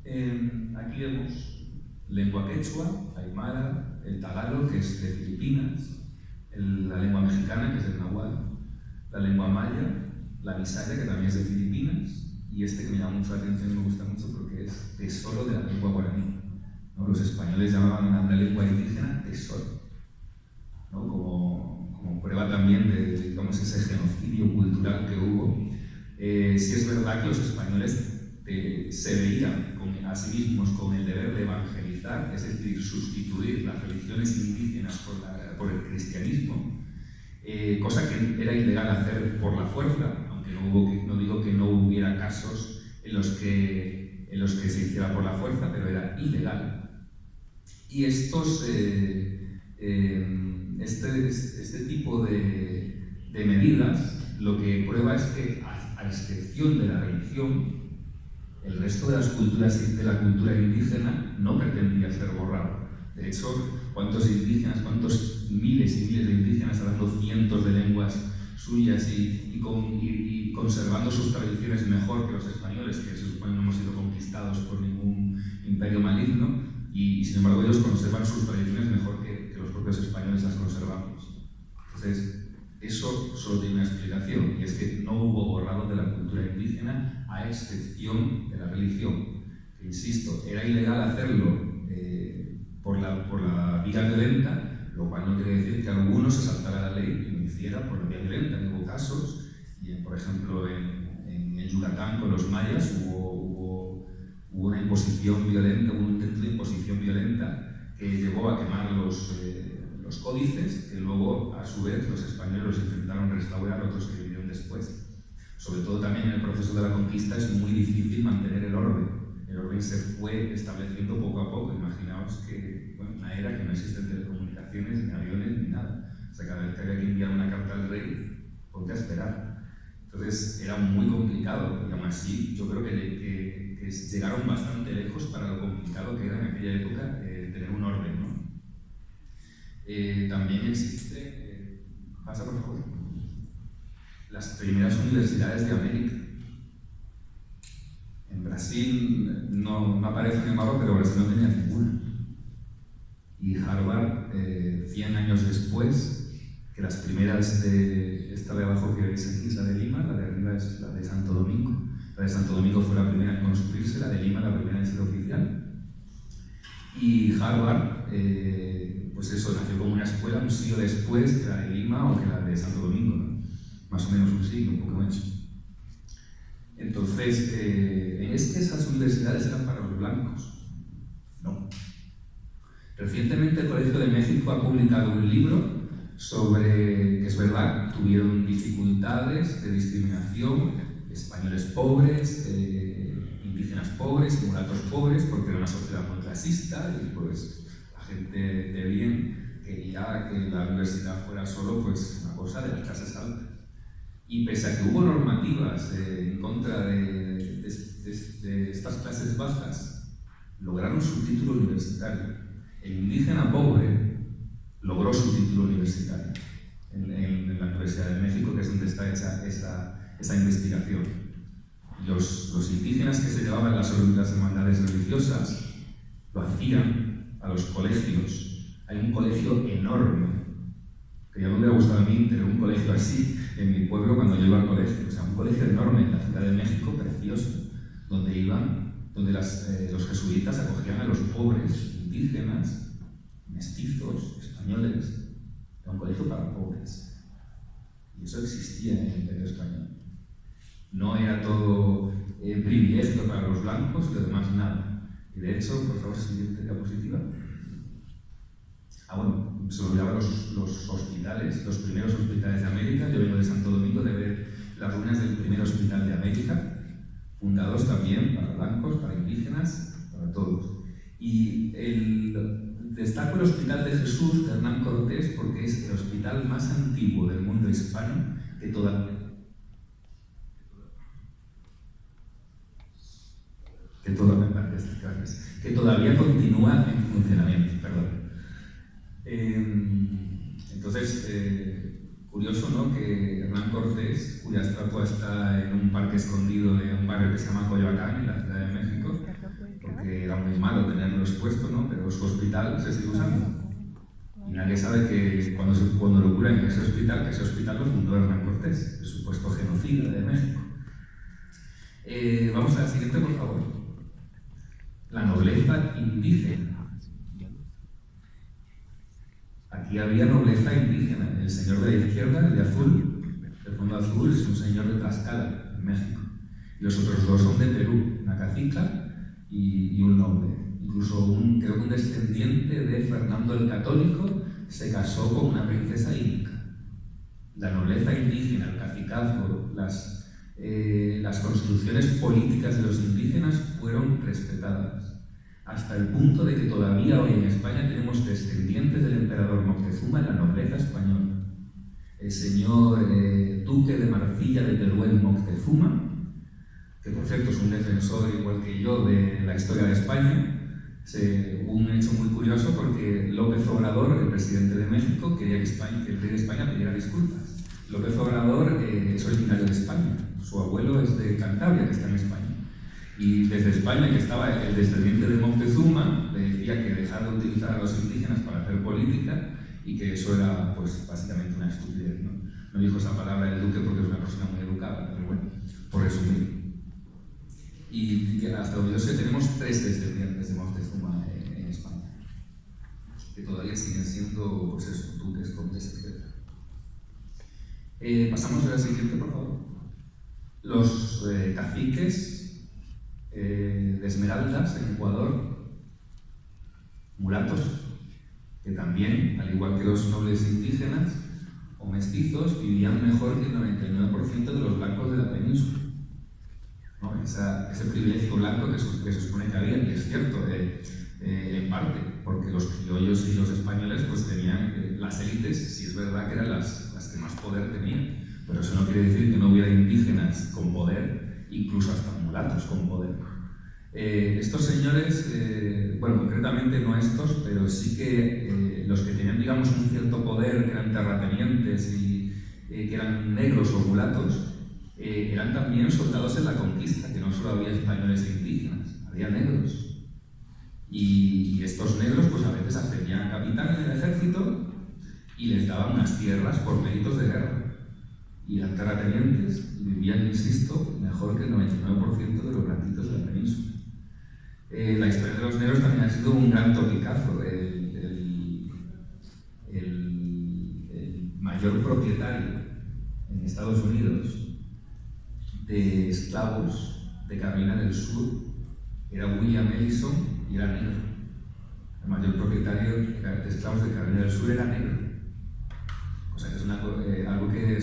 Aquí vemos lengua quechua, aymara, el tagalo, que es de Filipinas, la lengua mexicana, que es del náhuatl, la lengua maya, la bisaya, que también es de Filipinas, y este que me llama mucho la atención y me gusta mucho porque es tesoro de la lengua guaraní, ¿no? Los españoles llamaban a una lengua indígena tesoro, ¿no? Como prueba también de, digamos, ese genocidio cultural que hubo. Sí es verdad que los españoles se veían a sí mismos con el deber de evangelizar, es decir, sustituir las religiones indígenas por el cristianismo, cosa que era ilegal hacer por la fuerza, aunque no digo que no hubiera casos en los que se hiciera por la fuerza, pero era ilegal. Y este tipo de medidas lo que prueba es que, a excepción de la religión, el resto de las culturas de la cultura indígena no pretendía ser borrado. De hecho, ¿cuántos indígenas, cuántos miles y miles de indígenas hablando cientos de lenguas suyas y conservando sus tradiciones mejor que los españoles, que se supone no hemos sido conquistados por ningún imperio maligno, y sin embargo ellos conservan sus tradiciones mejor que los propios españoles las conservamos? Entonces, eso solo tiene una explicación, y es que no hubo borrado de la cultura indígena a excepción de la religión, que, insisto, era ilegal hacerlo por la vía violenta, lo cual no quiere decir que alguno se saltara la ley y lo hiciera por la vía violenta. Hubo casos, y por ejemplo en Yucatán con los mayas hubo una imposición violenta, un intento de imposición violenta que llevó a quemar los códices, que luego a su vez los españoles los intentaron restaurar, otros que vinieron después. Sobre todo también en el proceso de la conquista es muy difícil mantener el orden. El orden se fue estableciendo poco a poco. Imaginaos que, bueno, una era que no existen telecomunicaciones, ni aviones, ni nada. O sea, cada vez que había que enviar una carta al rey, ponte a esperar. Entonces era muy complicado, y aún así yo creo que llegaron bastante lejos para lo complicado que era en aquella época tener un orden, ¿no? También existe, pasa por favor, las primeras universidades de América. En Brasil no aparece en el mapa, pero Brasil no tenía ninguna. Y Harvard, 100 años después, que las primeras esta de abajo que veis aquí es la de Lima, la de arriba es la de Santo Domingo. La de Santo Domingo fue la primera en construirse, la de Lima la primera en ser oficial. Y Harvard, pues eso, nació como una escuela un siglo después que la de Lima o que la de Santo Domingo, ¿no? Más o menos un siglo, un poco menos. Entonces, ¿es que esas universidades eran para los blancos? No. Recientemente el Colegio de México ha publicado un libro sobre que es verdad, tuvieron dificultades de discriminación, españoles pobres, indígenas pobres, mulatos pobres, porque era una sociedad muy clasista y pues la gente de bien quería que la universidad fuera solo pues una cosa de las clases altas. Y pese a que hubo normativas en contra de estas clases bajas, lograron su título universitario. El indígena pobre logró su título universitario en la Universidad de México, que es donde está hecha esa investigación. Los indígenas que se llevaban las hermandades religiosas lo hacían a los colegios. Hay un colegio enorme, que ya me hubiera gustado a mí tener un colegio así en mi pueblo cuando yo iba al colegio. O sea, un colegio enorme en la Ciudad de México, precioso, donde los jesuitas acogían a los pobres indígenas, mestizos, españoles. Era un colegio para pobres. Y eso existía en el Imperio Español. No era todo privilegio para los blancos y lo demás nada. Y de hecho, por favor, siguiente diapositiva. Bueno, se olvidaban los hospitales, los primeros hospitales de América. Yo vengo de Santo Domingo de ver las ruinas del primer hospital de América, fundados también para blancos, para indígenas, para todos. Y destaco el Hospital de Jesús de Hernán Cortés porque es el hospital más antiguo del mundo hispano que todavía continúa en funcionamiento. Entonces, curioso, ¿no?, que Hernán Cortés, cuya estatua está en un parque escondido de un barrio que se llama Coyoacán, en la Ciudad de México, porque era muy malo tenerlo expuesto, ¿no?, pero su hospital se sigue usando. Y nadie sabe que cuando lo curan en ese hospital lo fundó Hernán Cortés, el supuesto genocida de México. Vamos a la siguiente, por favor. La nobleza indígena. Aquí había nobleza indígena. El señor de la izquierda, el de azul, el fondo azul, es un señor de Tlaxcala, en México. Y los otros dos son de Perú, una cacica y un noble. Incluso creo que un descendiente de Fernando el Católico se casó con una princesa inca. La nobleza indígena, el cacicazgo, las construcciones políticas de los indígenas fueron respetadas, hasta el punto de que todavía hoy en España tenemos descendientes del emperador Moctezuma en la nobleza española. El señor duque de Marcilla de Teruel Moctezuma, que por cierto es un defensor igual que yo de la historia de España. Hubo un hecho muy curioso porque López Obrador, el presidente de México, quería que el rey de España pidiera disculpas. López Obrador es originario de España, su abuelo es de Cantabria, que está en España. Y desde España, que estaba el descendiente de Moctezuma, le decía que dejara de utilizar a los indígenas para hacer política y que eso era, pues, básicamente una estupidez, ¿no? No dijo esa palabra el duque porque es una persona muy educada, pero bueno, por resumir. Y hasta donde yo sé, tenemos 3 descendientes de Moctezuma en España, que todavía siguen siendo, pues eso, duques, condes, etc. Pasamos a la siguiente, por favor. Los caciques de Esmeraldas, en Ecuador, mulatos, que también, al igual que los nobles indígenas o mestizos, vivían mejor que el 99% de los blancos de la península. ¿No? Ese privilegio blanco que se supone que había, y es cierto, en parte, porque los criollos y los españoles pues tenían las élites, sí es verdad que eran las que más poder tenían, pero eso no quiere decir que no hubiera indígenas con poder, incluso hasta mulatos con poder. Estos señores, bueno, concretamente no estos, pero sí que los que tenían, digamos, un cierto poder, que eran terratenientes y que eran negros o mulatos, eran también soldados en la conquista, que no solo había españoles e indígenas, había negros. Y estos negros pues a veces ascendían a capitán en el ejército y les daban unas tierras por méritos de guerra. Y eran terratenientes y vivían, insisto, mejor que el 99% de los blanquitos de la península. la historia de los negros también ha sido un gran topicazo. El mayor propietario en Estados Unidos de esclavos de Carolina del Sur era William Ellison y era negro. El mayor propietario de esclavos de Carolina del Sur era negro. O sea, que es algo que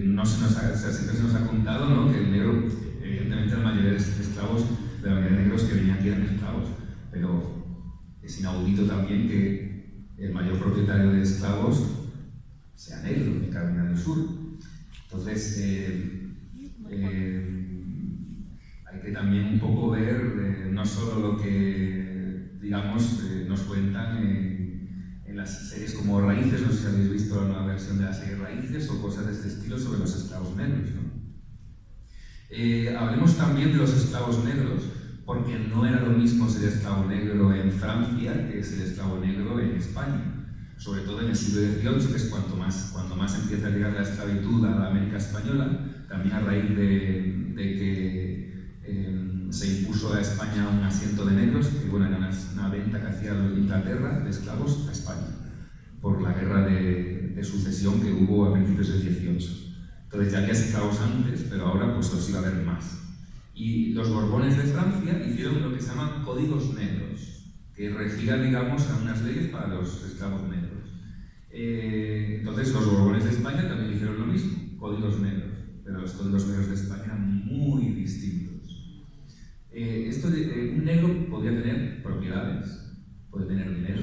no se nos ha, o sea, siempre se nos ha contado, ¿no? Que el negro, evidentemente la mayoría de esclavos, la mayoría de negros que venían aquí eran esclavos, pero es inaudito también que el mayor propietario de esclavos sea negro de Carolina del Sur. Entonces, hay que también un poco ver no solo lo que, digamos, nos cuentan en las series como Raíces, no sé si habéis visto la nueva versión de la serie Raíces o cosas de este estilo sobre los esclavos negros, ¿no? Hablemos también de los esclavos negros, porque no era lo mismo ser esclavo negro en Francia que ser esclavo negro en España. Sobre todo en el siglo XVIII, que es cuando más empieza a llegar la esclavitud a la América española, también a raíz de que se impuso a España un asiento de negros, que bueno, era una venta que hacía Inglaterra de esclavos a España, por la guerra de sucesión que hubo a principios del XVIII. Entonces ya había esclavos antes, pero ahora pues los iba a haber más. Y los Borbones de Francia hicieron lo que se llaman códigos negros, que regían, digamos, a unas leyes para los esclavos negros. Entonces los Borbones de España también hicieron lo mismo, códigos negros, pero los códigos negros de España eran muy distintos. Un negro podía tener propiedades, podía tener dinero,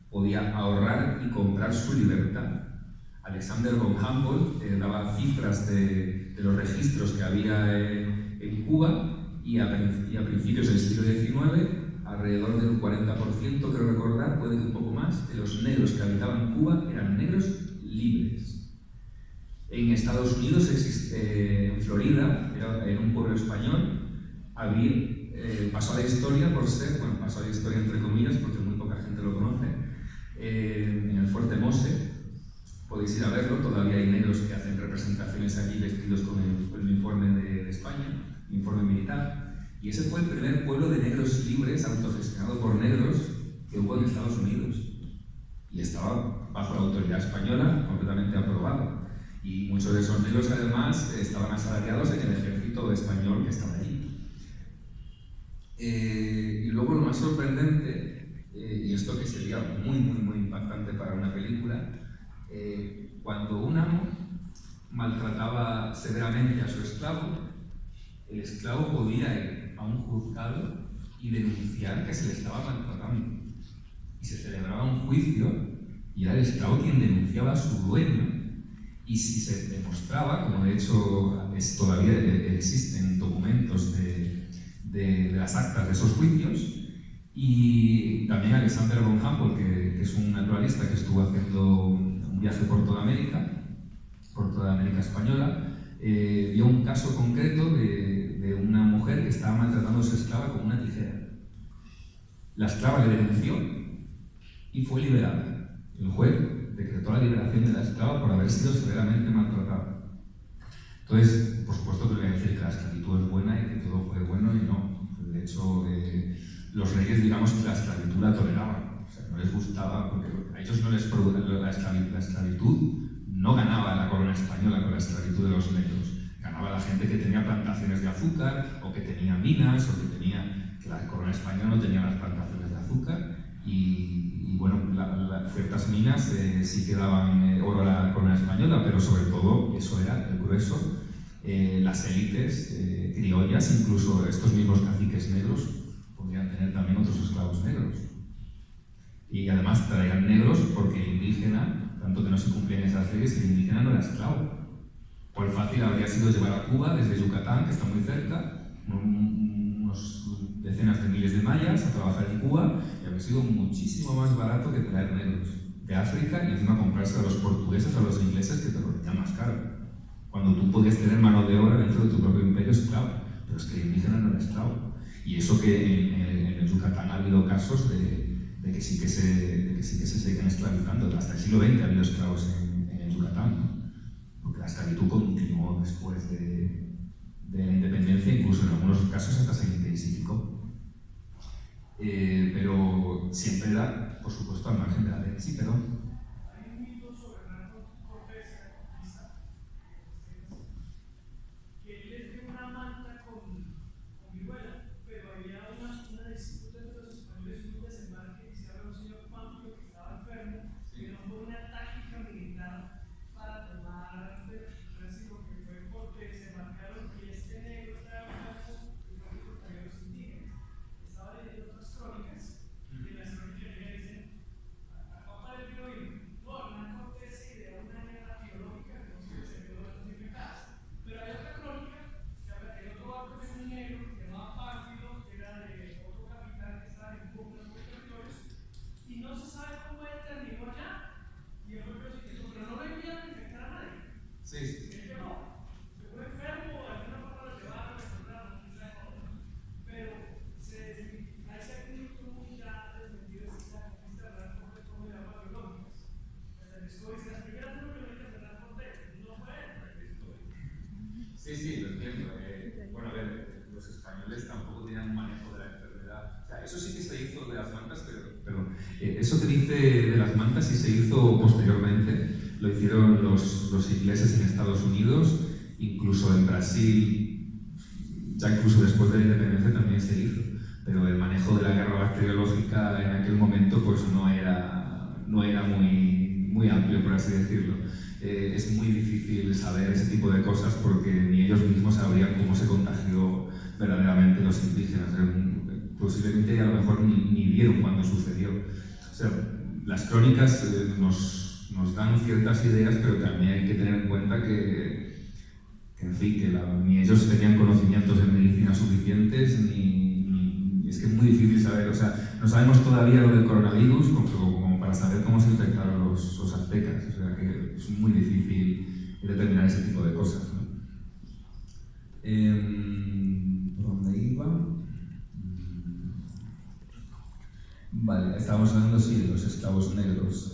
podía ahorrar y comprar su libertad. Alexander von Humboldt daba cifras de los registros que había en Cuba y a principios del siglo XIX, alrededor del 40%, creo recordar, puede que un poco más, de los negros que habitaban Cuba eran negros libres. En Estados Unidos, en Florida, en un pueblo español, pasó a la historia por ser, bueno, pasó a la historia entre comillas, porque muy poca gente lo conoce, en el Fuerte Mose. Podéis ir a verlo, todavía hay negros que hacen representaciones allí vestidos con el uniforme de España, uniforme militar. Y ese fue el primer pueblo de negros libres, autogestionado por negros, que hubo en Estados Unidos. Y estaba bajo la autoridad española, completamente aprobado. Y muchos de esos negros, además, estaban asalariados en el ejército español que estaba allí. Y luego lo más sorprendente, y esto que sería muy impactante para una película, cuando un amo maltrataba severamente a su esclavo, el esclavo podía ir a un juzgado y denunciar que se le estaba maltratando. Y se celebraba un juicio y era el esclavo quien denunciaba a su dueño. Y si se demostraba, como de hecho todavía existen documentos de las actas de esos juicios, y también Alexander von Humboldt, que es un naturalista que estuvo haciendo un viaje por toda América española, vio un caso concreto de una mujer que estaba maltratando a su esclava con una tijera. La esclava le denunció y fue liberada. El juez decretó la liberación de la esclava por haber sido severamente maltratada. Entonces, por supuesto que voy a decir que la esclavitud es buena y que todo fue bueno, y no. De hecho, los reyes, digamos que la esclavitud la toleraban. O sea, no les gustaba, porque a ellos no les producía la esclavitud. No ganaba la corona española con la esclavitud de los negros. Ganaba la gente que tenía plantaciones de azúcar, o que tenía minas, o que la corona española no tenía las plantaciones de azúcar. Y bueno, ciertas minas sí que daban oro a la corona española, pero sobre todo, eso era el grueso, las élites criollas, incluso estos mismos caciques negros, podrían tener también otros esclavos negros. Y además traían negros porque el indígena, tanto que no se cumplían esas leyes, el indígena no era esclavo. Cuál fácil habría sido llevar a Cuba desde Yucatán, que está muy cerca, unos decenas de miles de mayas a trabajar en Cuba, y habría sido muchísimo más barato que traer negros de África y encima comprarse a los portugueses o a los ingleses, que te lo vendían más caro. Cuando tú podías tener mano de obra dentro de tu propio imperio esclavo, pero es que el indígena no era esclavo. Y eso que en el Yucatán ha habido casos de que sí que se siguen esclavizando. Hasta el siglo XX ha habido esclavos en el Yucatán, ¿no? Porque la esclavitud continuó después de la independencia, incluso en algunos casos hasta se intensificó. pero siempre era, por supuesto, al margen de la ley. Sí, perdón. Hay un mito sobre Hernán Cortés, que él les dio una manta con vihuela, pero había una disputa entre los españoles y un desembarque y se habla un señor Pánfilo que estaba enfermo, que no fue una táctica militar para tomar lo que fue porque se marcaron que este negro estaba enfermo y fue porque los indígenas. Estaba leyendo otras crónicas y en las crónicas dicen a papá del Pioín, no, Hernán Cortés ideó una guerra biológica que no se quedó en los infectados. Pero hay otra crónica que habla que el otro barco es un negro que se llamaba Pánfilo, que era de otro capitán que estaba en Cuba, en los territorios, y no se sabe cómo él terminó allá. Y él fue persiguiendo, pero no le enviaron a infectar a nadie. Sí, sí. Se quedó. Se fue enfermo, alguna forma lo llevaron, lo encontraron, no se sabe cómo. Pero hay cierto mito muy ya desmentido de esta conquista de Hernán Cortés como de armas biológicas. Hasta el disco dice, las primeras armas biológicas de Hernán Cortés no fue él. Sí, sí, lo entiendo. Bueno, a ver, los españoles tampoco tenían un manejo de la enfermedad. O sea, eso sí que se hizo de las mantas, pero eso que dice de las mantas sí se hizo posteriormente. Lo hicieron los ingleses en Estados Unidos, incluso en Brasil, ya incluso después de la independencia también se hizo. Pero el manejo de la guerra bacteriológica en aquel momento pues no era muy amplio, por así decirlo. Es muy difícil saber ese tipo de cosas porque ni ellos mismos sabrían cómo se contagió verdaderamente los indígenas. Posiblemente a lo mejor ni vieron cuando sucedió. O sea, las crónicas nos dan ciertas ideas, pero también hay que tener en cuenta que en fin, que ni ellos tenían conocimientos en medicina suficientes, ni es que es muy difícil saber. O sea, no sabemos todavía lo del coronavirus como para saber cómo se infectaron los aztecas. O sea, que es muy difícil determinar ese tipo de cosas, ¿no? ¿Por dónde iba? Vale, estábamos hablando, sí, de los esclavos negros.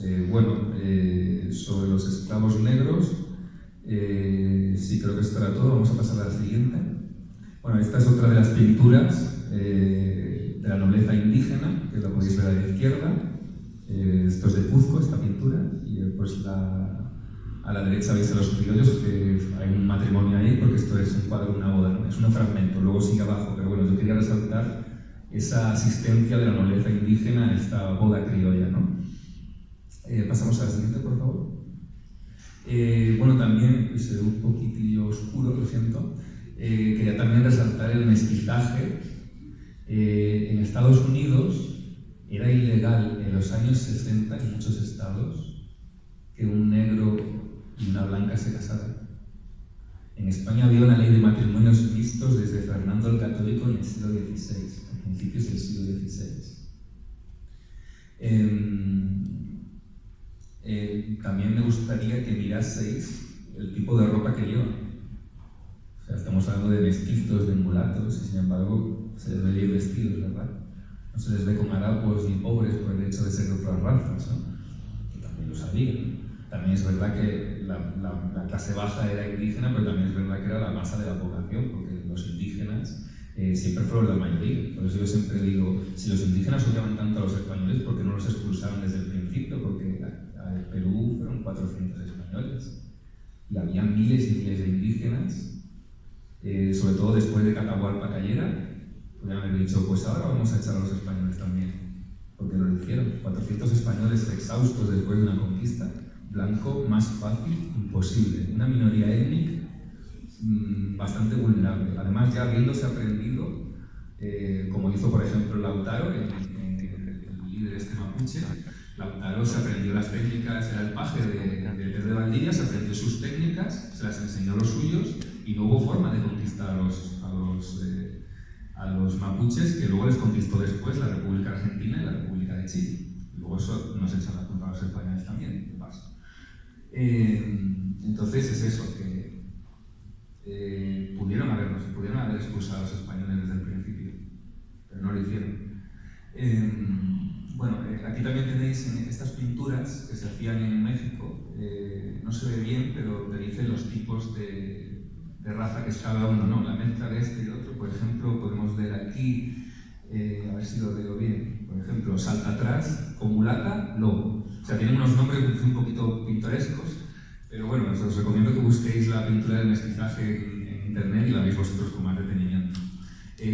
Sobre los esclavos negros, sí, creo que esto era todo. Vamos a pasar a la siguiente. Bueno, esta es otra de las pinturas de la nobleza indígena, que la podéis ver a la izquierda. Esto es de Cuzco, esta pintura, y pues a la derecha veis a los criollos, que hay un matrimonio ahí, porque esto es un cuadro de una boda, ¿no? Es un fragmento, luego sigue abajo, pero bueno, yo quería resaltar esa asistencia de la nobleza indígena a esta boda criolla, ¿no? Pasamos a la siguiente, por favor. Bueno, también se ve un poquitillo oscuro, lo siento. Quería también resaltar el mestizaje. En Estados Unidos era ilegal en los años 60 en muchos estados que un negro y una blanca se casaran. En España había una ley de matrimonios mixtos desde Fernando el Católico en el siglo XVI, a principios del siglo XVI. También me gustaría que miraseis el tipo de ropa que llevan. O sea, estamos hablando de mestizos, de mulatos, y sin embargo se les ve bien vestidos, ¿verdad? No se les ve como harapos ni pobres por el hecho de ser de otras razas, ¿no? Que también lo sabían. También es verdad que la clase baja era indígena, pero también es verdad que era la masa de la población, porque los indígenas siempre fueron la mayoría. Por eso yo siempre digo, si los indígenas odiaban tanto a los españoles, ¿por qué no los expulsaron desde el principio? Porque a Perú fueron 400 españoles y había miles y miles de indígenas, sobre todo después de que Atahualpa cayera. Podrían haber dicho, pues ahora vamos a echar a los españoles también, porque no lo hicieron. 400 españoles exhaustos después de una conquista. Blanco más fácil, imposible. Una minoría étnica bastante vulnerable. Además, ya habiéndose aprendido, como hizo por ejemplo Lautaro, el líder este mapuche, Lautaro se aprendió las técnicas, era el paje de Pedro de Valdivia, se aprendió sus técnicas, se las enseñó a los suyos y no hubo forma de conquistar a los mapuches, que luego les conquistó después la República Argentina y la República de Chile. Y luego eso nos echan la culpa a los españoles también, de paso. Entonces es eso, que pudieron haber expulsado a los españoles desde el principio, pero no lo hicieron. Aquí también tenéis estas pinturas que se hacían en México. No se ve bien, pero te dicen los tipos de raza que es cada uno, ¿no? La mezcla de este y de otro. Por ejemplo, podemos ver aquí A ver si lo leo bien. Por ejemplo, salta atrás, comulata, lobo. O sea, tienen unos nombres un poquito pintorescos, pero bueno, os recomiendo que busquéis la pintura del mestizaje en internet y la veis vosotros con más detenimiento.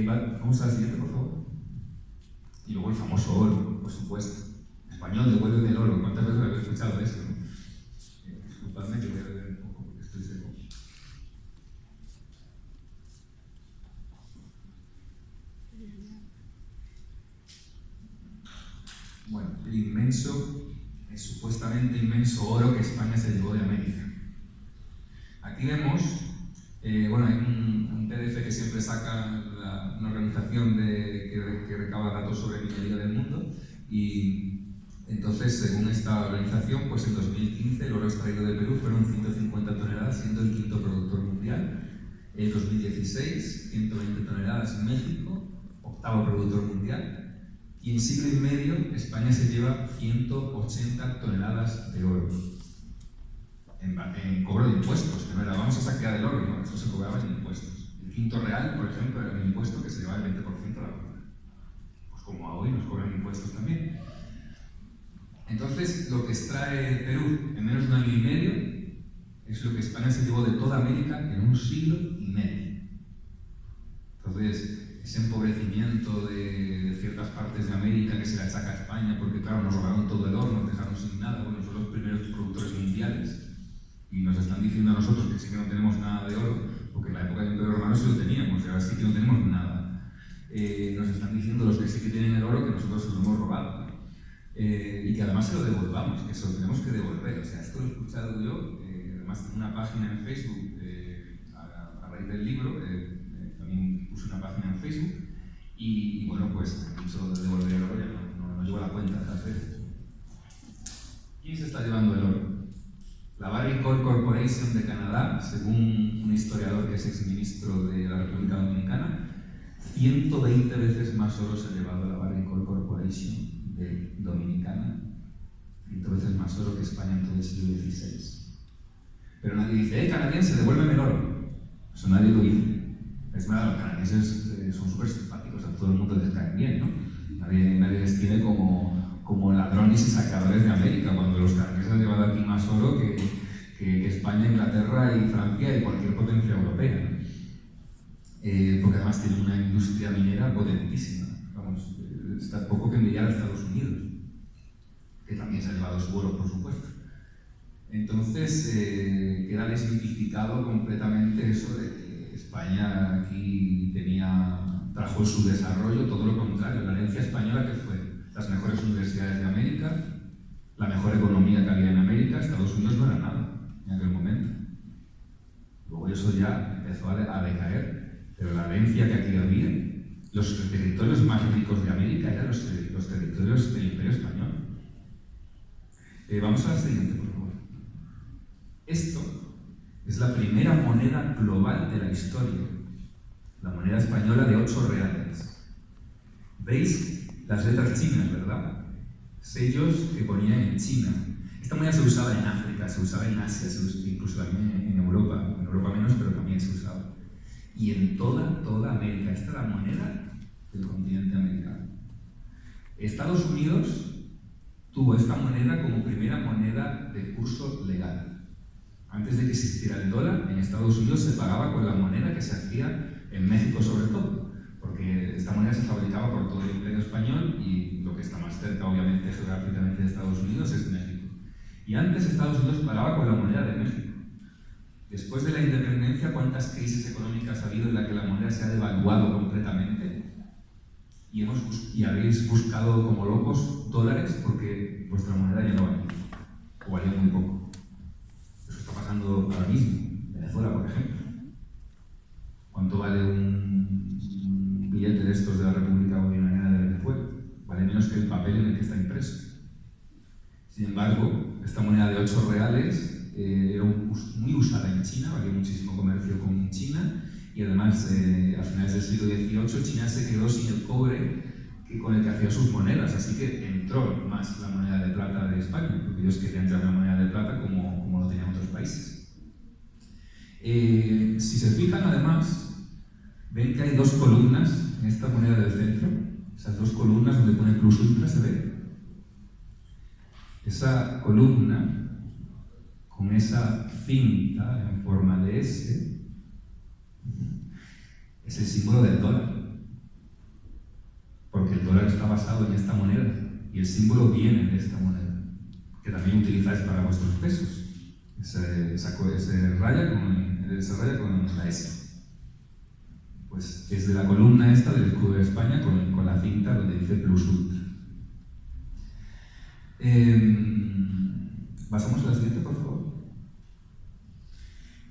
Vamos a la siguiente, por favor. Y luego el famoso oro, por supuesto. Español, devuélveme el oro. ¿Cuántas veces habéis escuchado eso? Disculpadme que voy a beber un poco porque estoy seco. Bueno, el supuestamente inmenso oro que España se llevó de América. Aquí vemos, bueno, hay un PDF que siempre saca una organización que recaba datos sobre minería del mundo, y entonces, según esta organización, pues en 2015 el oro extraído de Perú fueron 150 toneladas, siendo el quinto productor mundial. En 2016, 120 toneladas en México, octavo productor mundial. Y en siglo y medio, España se lleva 180 toneladas de oro en cobro de impuestos. De verdad, vamos a saquear el oro, ¿no? Eso se cobraba en impuestos. El quinto real, por ejemplo, era un impuesto que se llevaba el 20% a la corona. Pues como a hoy nos cobran impuestos también. Entonces, lo que extrae Perú en menos de un año y medio es lo que España se llevó de toda América en un siglo y medio. Entonces, ese empobrecimiento de ciertas partes de América que se le achaca a España porque, claro, nos robaron todo el oro, nos dejaron sin nada, bueno, son los primeros productores mundiales y nos están diciendo a nosotros que sí que no tenemos nada de oro, porque en la época del Imperio Romano sí lo teníamos y ahora sí que no tenemos nada. Nos están diciendo los que sí que tienen el oro que nosotros se lo hemos robado, y que además se lo devolvamos, que se lo tenemos que devolver. O sea, esto lo he escuchado yo, además tengo una página en Facebook a raíz del libro. También puse una página en Facebook y bueno, pues eso de devolver el oro ya no llevo la cuenta de las veces. ¿Quién se está llevando el oro? La Barrick Gold Corporation de Canadá, según un historiador que es exministro de la República Dominicana, 120 veces más oro se ha llevado la Barrick Gold Corporation de Dominicana, 100 veces más oro que España en todo el siglo XVI. Pero nadie dice, canadiense, devuélveme el oro. Eso nadie lo dice. Es verdad, los canadienses son súper simpáticos, a todo el mundo les caen bien, ¿no? Nadie les tiene como ladrones y saqueadores de América, cuando los canadienses han llevado aquí más oro que España, Inglaterra y Francia y cualquier potencia europea, ¿no? Porque además tienen una industria minera potentísima. Vamos, está poco que envidiar a Estados Unidos, que también se ha llevado su oro, por supuesto. Entonces, queda desmitificado completamente eso de que España aquí trajo su desarrollo, todo lo contrario. La herencia española, que fue las mejores universidades de América, la mejor economía que había en América. Estados Unidos no era nada en aquel momento. Luego eso ya empezó a decaer, pero la herencia que aquí había, los territorios más ricos de América eran los territorios del Imperio Español. Vamos a la siguiente, por favor. Esto es la primera moneda global de la historia, la moneda española de 8 reales. ¿Veis las letras chinas, verdad? Sellos que ponían en China. Esta moneda se usaba en África, se usaba en Asia, incluso también en Europa menos, pero también se usaba. Y en toda América. Esta es la moneda del continente americano. Estados Unidos tuvo esta moneda como primera moneda de curso legal. Antes de que existiera el dólar, en Estados Unidos se pagaba con la moneda que se hacía en México sobre todo, porque esta moneda se fabricaba por todo el Imperio Español y lo que está más cerca, obviamente, geográficamente de Estados Unidos es México. Y antes Estados Unidos pagaba con la moneda de México. Después de la independencia, ¿cuántas crisis económicas ha habido en la que la moneda se ha devaluado completamente? Y habéis buscado como locos dólares porque vuestra moneda ya no vale, o valía muy poco. Eso está pasando ahora mismo, en Venezuela, por ejemplo. ¿Cuánto vale un billete de estos de la República Bolivariana de Venezuela? Vale menos que el papel en el que está impreso. Sin embargo, esta moneda de 8 reales era muy usada en China, había muchísimo comercio con China, y además a finales del siglo XVIII China se quedó sin el cobre con el que hacía sus monedas, así que entró más la moneda de plata de España, porque ellos querían ya una moneda de plata como lo tenían otros países. Si se fijan, además, ven que hay 2 columnas en esta moneda del centro. Esas dos columnas donde pone Plus Ultra se ve. Esa columna con esa cinta en forma de S es el símbolo del dólar, porque el dólar está basado en esta moneda y el símbolo viene de esta moneda, que también utilizáis para vuestros pesos. Ese raya con la S. Pues es de la columna esta del escudo de España con la cinta donde dice Plus Ultra. Pasamos a la siguiente, por favor.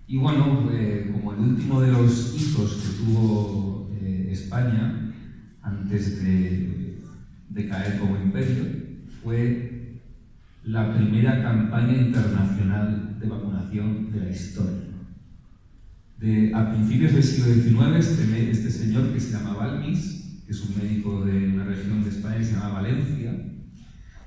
Y bueno, como el último de los hitos que tuvo España antes de caer como imperio fue la primera campaña internacional de vacunación de la historia. A principios del siglo XIX, este señor que se llama Balmis, que es un médico de una región de España que se llama Valencia,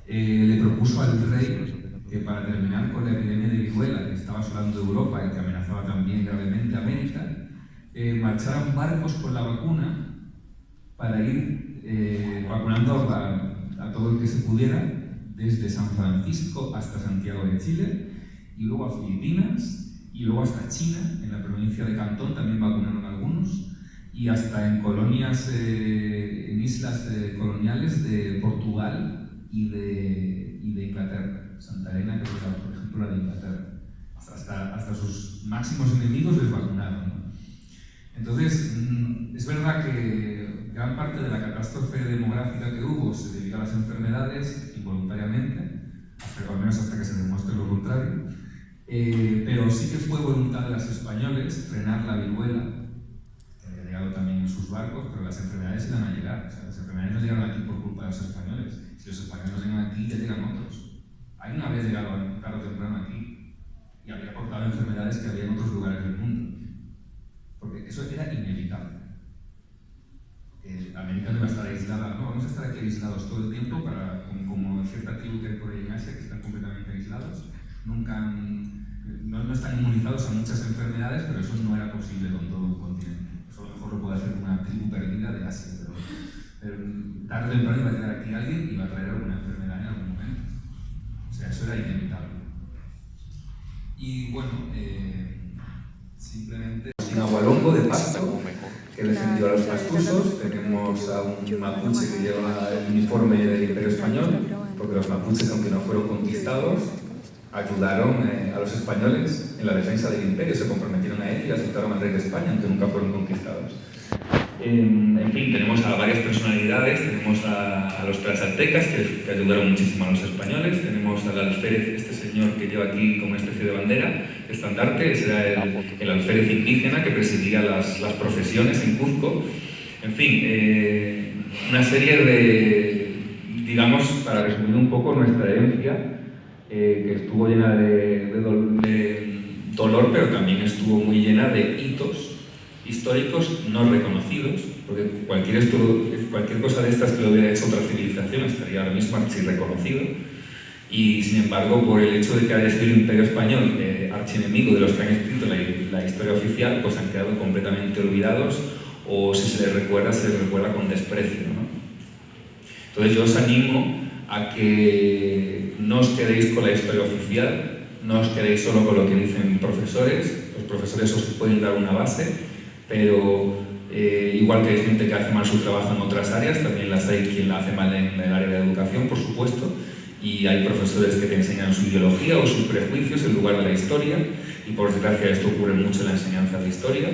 le propuso al rey que para terminar con la epidemia de viruela que estaba asolando Europa y que amenazaba también gravemente a América, marcharan barcos con la vacuna para ir vacunando a todo el que se pudiera, desde San Francisco hasta Santiago de Chile, y luego a Filipinas, y luego hasta China, en la provincia de Cantón también vacunaron algunos, y hasta en colonias, en islas coloniales de Portugal y de Inglaterra. Santa Elena, que era, por ejemplo, la de Inglaterra. Hasta sus máximos enemigos les vacunaron, ¿no? Entonces, es verdad que gran parte de la catástrofe demográfica que hubo se debió a las enfermedades, involuntariamente, al menos hasta que se demuestre lo contrario, pero sí que fue voluntad de los españoles frenar la viruela, que había llegado también en sus barcos, pero las enfermedades iban a llegar. O sea, las enfermedades no llegaron aquí por culpa de los españoles. Si los españoles no llegan aquí, ya llegan otros. Hay una vez llegado tarde o temprano aquí y habría portado enfermedades que había en otros lugares del mundo, porque eso era inevitable. América no iba a estar aislada, no, vamos a estar aquí aislados todo el tiempo, como cierta tribu que hay por ahí en Asia que están completamente aislados, no están inmunizados a muchas enfermedades, pero eso no era posible con todo un continente. Eso a lo mejor lo puede hacer una tribu perdida de Asia, pero tarde o temprano iba a llegar aquí alguien y va a traer alguna enfermedad en algún momento. O sea, eso era inevitable. Y bueno, simplemente un agualongo de pasto que defendió a los mascusos. Tenemos a un mapuche que lleva el uniforme del Imperio Español, porque los mapuches, aunque no fueron conquistados, ayudaron a los españoles en la defensa del Imperio, se comprometieron a él y aceptaron al rey de España, aunque nunca fueron conquistados. En fin, tenemos a varias personalidades, tenemos a los tlaxcaltecas que ayudaron muchísimo a los españoles, tenemos al alférez, este señor que lleva aquí como una especie de bandera, estandarte, ese era el alférez indígena que presidía las procesiones en Cuzco. En fin, una serie de, digamos, para resumir un poco nuestra herencia, que estuvo llena de dolor, pero también estuvo muy llena de hitos históricos no reconocidos, porque cualquier cosa de estas que lo hubiera hecho otra civilización estaría ahora mismo archirreconocido, y sin embargo, por el hecho de que haya sido el Imperio Español archienemigo de los que han escrito la historia oficial, pues han quedado completamente olvidados, o si se les recuerda con desprecio, ¿no? Entonces yo os animo a que no os quedéis con la historia oficial, no os quedéis solo con lo que dicen profesores. Los profesores os pueden dar una base, pero igual que hay gente que hace mal su trabajo en otras áreas, también las hay quien la hace mal en el área de educación, por supuesto, y hay profesores que te enseñan su ideología o sus prejuicios en lugar de la historia, y por desgracia esto ocurre mucho en la enseñanza de historia.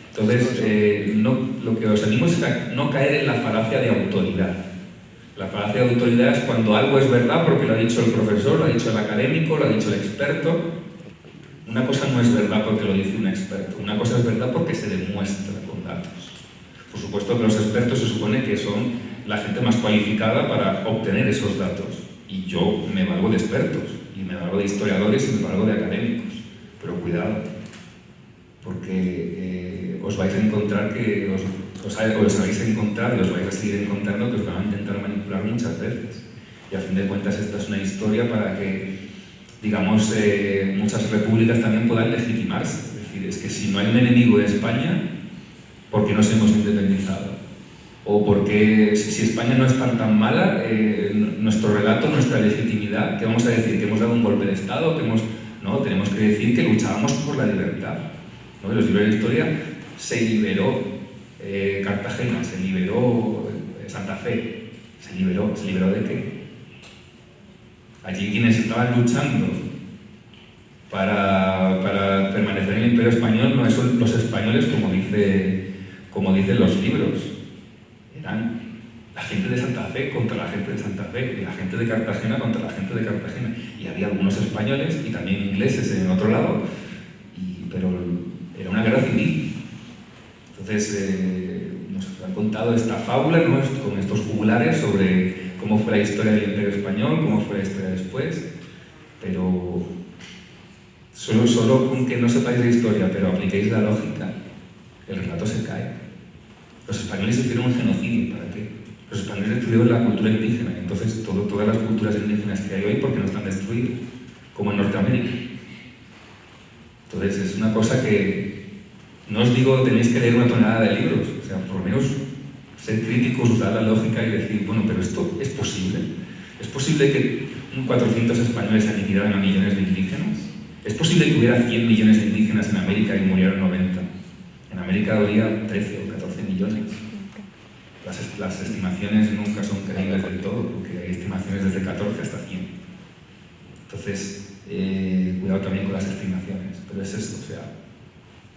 Entonces, lo que os animo es a no caer en la falacia de autoridad. La falacia de autoridad es cuando algo es verdad porque lo ha dicho el profesor, lo ha dicho el académico, lo ha dicho el experto. Una cosa no es verdad porque lo dice un experto, una cosa es verdad porque se demuestra con datos. Por supuesto que los expertos se supone que son la gente más cualificada para obtener esos datos. Y yo me valgo de expertos, y me valgo de historiadores, y me valgo de académicos. Pero cuidado, porque os vais a encontrar que os habéis encontrado y os vais a seguir encontrando que os van a intentar manipular muchas veces. Y a fin de cuentas esta es una historia para que, digamos, muchas repúblicas también puedan legitimarse. Es decir, es que si no hay un enemigo de España, ¿por qué nos hemos independizado? o por qué, si España no es tan mala, nuestro relato, nuestra legitimidad, ¿qué vamos a decir? ¿Que hemos dado un golpe de Estado? No, tenemos que decir que luchábamos por la libertad, ¿no? En los libros de historia se liberó Cartagena, se liberó Santa Fe, ¿se liberó de qué? Allí quienes estaban luchando para permanecer en el Imperio Español no son los españoles como dicen los libros. Eran la gente de Santa Fe contra la gente de Santa Fe y la gente de Cartagena contra la gente de Cartagena. Y había algunos españoles y también ingleses en otro lado, pero era una guerra civil. Entonces nos han contado esta fábula, ¿no?, con estos jugulares sobre cómo fue la historia del Imperio Español, cómo fue la historia después, pero solo con que no sepáis la historia, pero apliquéis la lógica, el relato se cae. Los españoles hicieron un genocidio, ¿para qué? Los españoles destruyeron la cultura indígena, entonces todas las culturas indígenas que hay hoy, ¿por qué no están destruidas? Como en Norteamérica. Entonces es una cosa que, no os digo tenéis que leer una tonelada de libros, o sea, por lo menos ser críticos, usar la lógica y decir, bueno, pero esto es posible. ¿Es posible que 400 españoles aniquilaran a millones de indígenas? ¿Es posible que hubiera 100 millones de indígenas en América y murieran 90? En América habría 13 o 14 millones. Las estimaciones nunca son creíbles del todo, porque hay estimaciones desde 14 hasta 100. Entonces, cuidado también con las estimaciones. Pero es esto, o sea,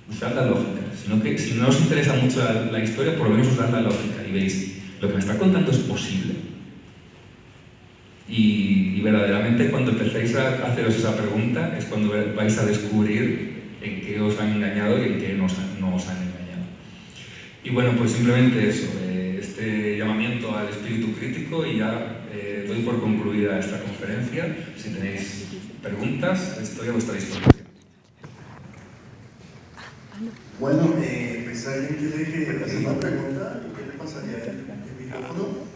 usad la lógica. Si no os interesa mucho la historia, por lo menos usad la lógica y veis, lo que me está contando es posible. Y verdaderamente cuando empecéis a haceros esa pregunta es cuando vais a descubrir en qué os han engañado y en qué no os han engañado. Y bueno, pues simplemente eso, este llamamiento al espíritu crítico, y ya doy por concluida esta conferencia. Si tenéis preguntas, estoy a vuestra disposición. Bueno, pues alguien quiere que hacer una pregunta, ¿y qué le pasaría el micrófono?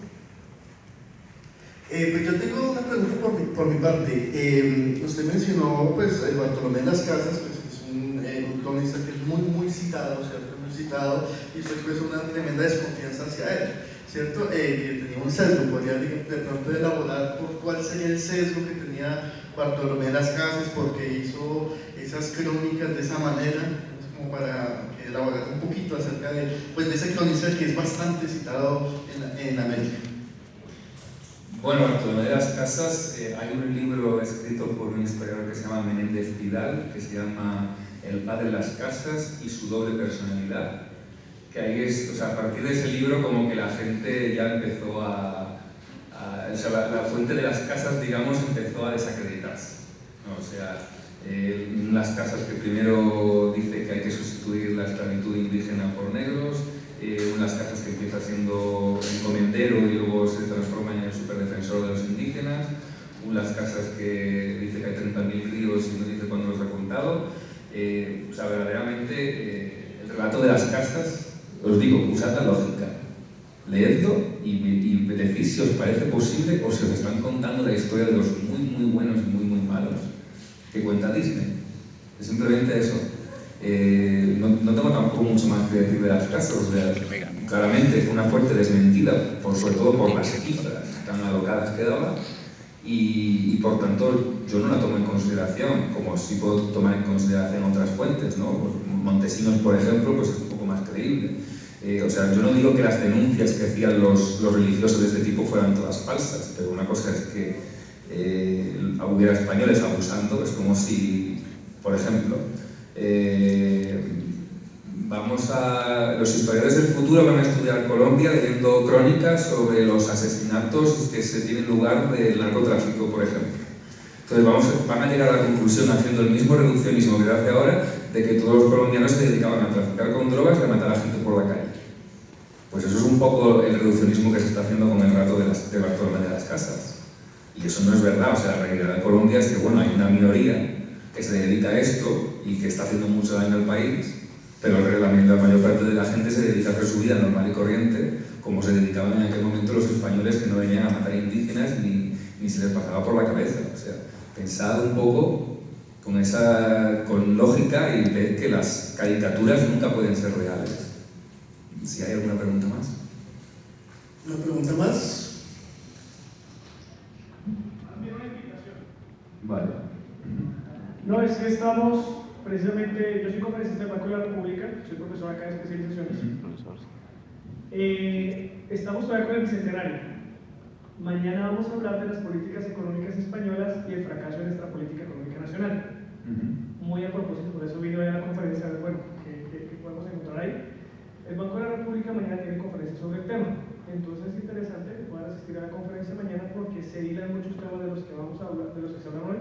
Pues yo tengo una pregunta por mi parte. Usted mencionó pues Bartolomé de las Casas, pues, que es un cronista que es muy citado, ¿cierto? Muy citado, y usted expresa una tremenda desconfianza hacia él, ¿cierto? Que tenía un sesgo. ¿Podría de pronto elaborar por cuál sería el sesgo que tenía Bartolomé de las Casas, porque hizo esas crónicas de esa manera? Como para elaborar un poquito acerca de ese cronista que es bastante citado en América. Bueno, Bartolomé de las Casas, hay un libro escrito por un historiador que se llama Menéndez Vidal, que se llama El padre de las casas y su doble personalidad, que ahí es, o sea, a partir de ese libro como que la gente ya empezó o sea, la fuente de las casas, digamos, empezó a desacreditarse, ¿no? O sea, las casas que primero dice que hay que sustituir la esclavitud indígena por negros, unas casas que empieza siendo encomendero y luego se transforma en el superdefensor de los indígenas, unas casas que dice que hay 30.000 ríos y no dice cuándo los ha contado. O sea, verdaderamente el relato de las casas, os digo, usad la lógica, leedlo y decid si os parece posible o si os están contando la historia de los muy buenos y muy malos que cuenta Disney. Es simplemente eso. No tengo tampoco mucho más que decir de las casas. O sea, claramente fue una fuerte desmentida, sobre todo por las cifras tan alocadas que daba, y por tanto yo no la tomo en consideración, como sí puedo tomar en consideración otras fuentes, ¿no? Pues Montesinos, por ejemplo, pues es un poco más creíble. O sea, yo no digo que las denuncias que hacían los religiosos de este tipo fueran todas falsas, pero una cosa es que hubiera españoles abusando. Es como si, por ejemplo, los historiadores del futuro van a estudiar Colombia leyendo crónicas sobre los asesinatos que se tienen lugar del narcotráfico, por ejemplo. Entonces van a llegar a la conclusión, haciendo el mismo reduccionismo que hace ahora, de que todos los colombianos se dedicaban a traficar con drogas y a matar a gente por la calle. Pues eso es un poco el reduccionismo que se está haciendo con el relato de Bartolomé de las Casas. Y eso no es verdad. O sea, la realidad de Colombia es que, bueno, hay una minoría que se dedica a esto y que está haciendo mucho daño al país, pero la mayor parte de la gente se dedica a hacer su vida normal y corriente, como se dedicaban en aquel momento los españoles, que no venían a matar indígenas ni se les pasaba por la cabeza. O sea, pensad un poco con lógica y ved que las caricaturas nunca pueden ser reales. Si hay alguna pregunta más. ¿Una pregunta más? También una invitación. Vale. No, es que estamos precisamente, yo soy conferencista del Banco de la República, soy profesor acá de especializaciones. Estamos todavía con el bicentenario. Mañana vamos a hablar de las políticas económicas españolas y el fracaso de nuestra política económica nacional. Muy a propósito, por eso vino a la conferencia, bueno, ¿qué podemos encontrar ahí? El Banco de la República mañana tiene conferencia sobre el tema. Entonces es interesante que puedan asistir a la conferencia mañana porque se hilan muchos temas de los que vamos a hablar, de los que se hablan hoy,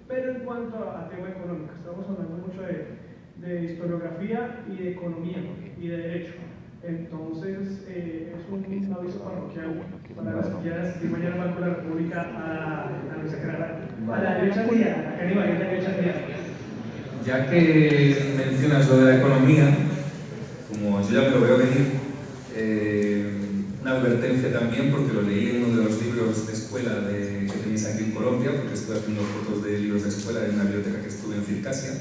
pero en cuanto a tema económico, estamos hablando mucho de historiografía y de economía y de derecho. Entonces es un aviso parroquial para las que quieran asistir mañana al Banco de la República a la derecha mía, acá arriba, a la derecha mía. Ya que mencionas lo de la economía, como yo ya me lo veo venir, una advertencia también, porque lo leí en uno de los libros de escuela que tenéis aquí en Colombia, porque estuve haciendo fotos de libros de escuela en una biblioteca que estuve en Circasia,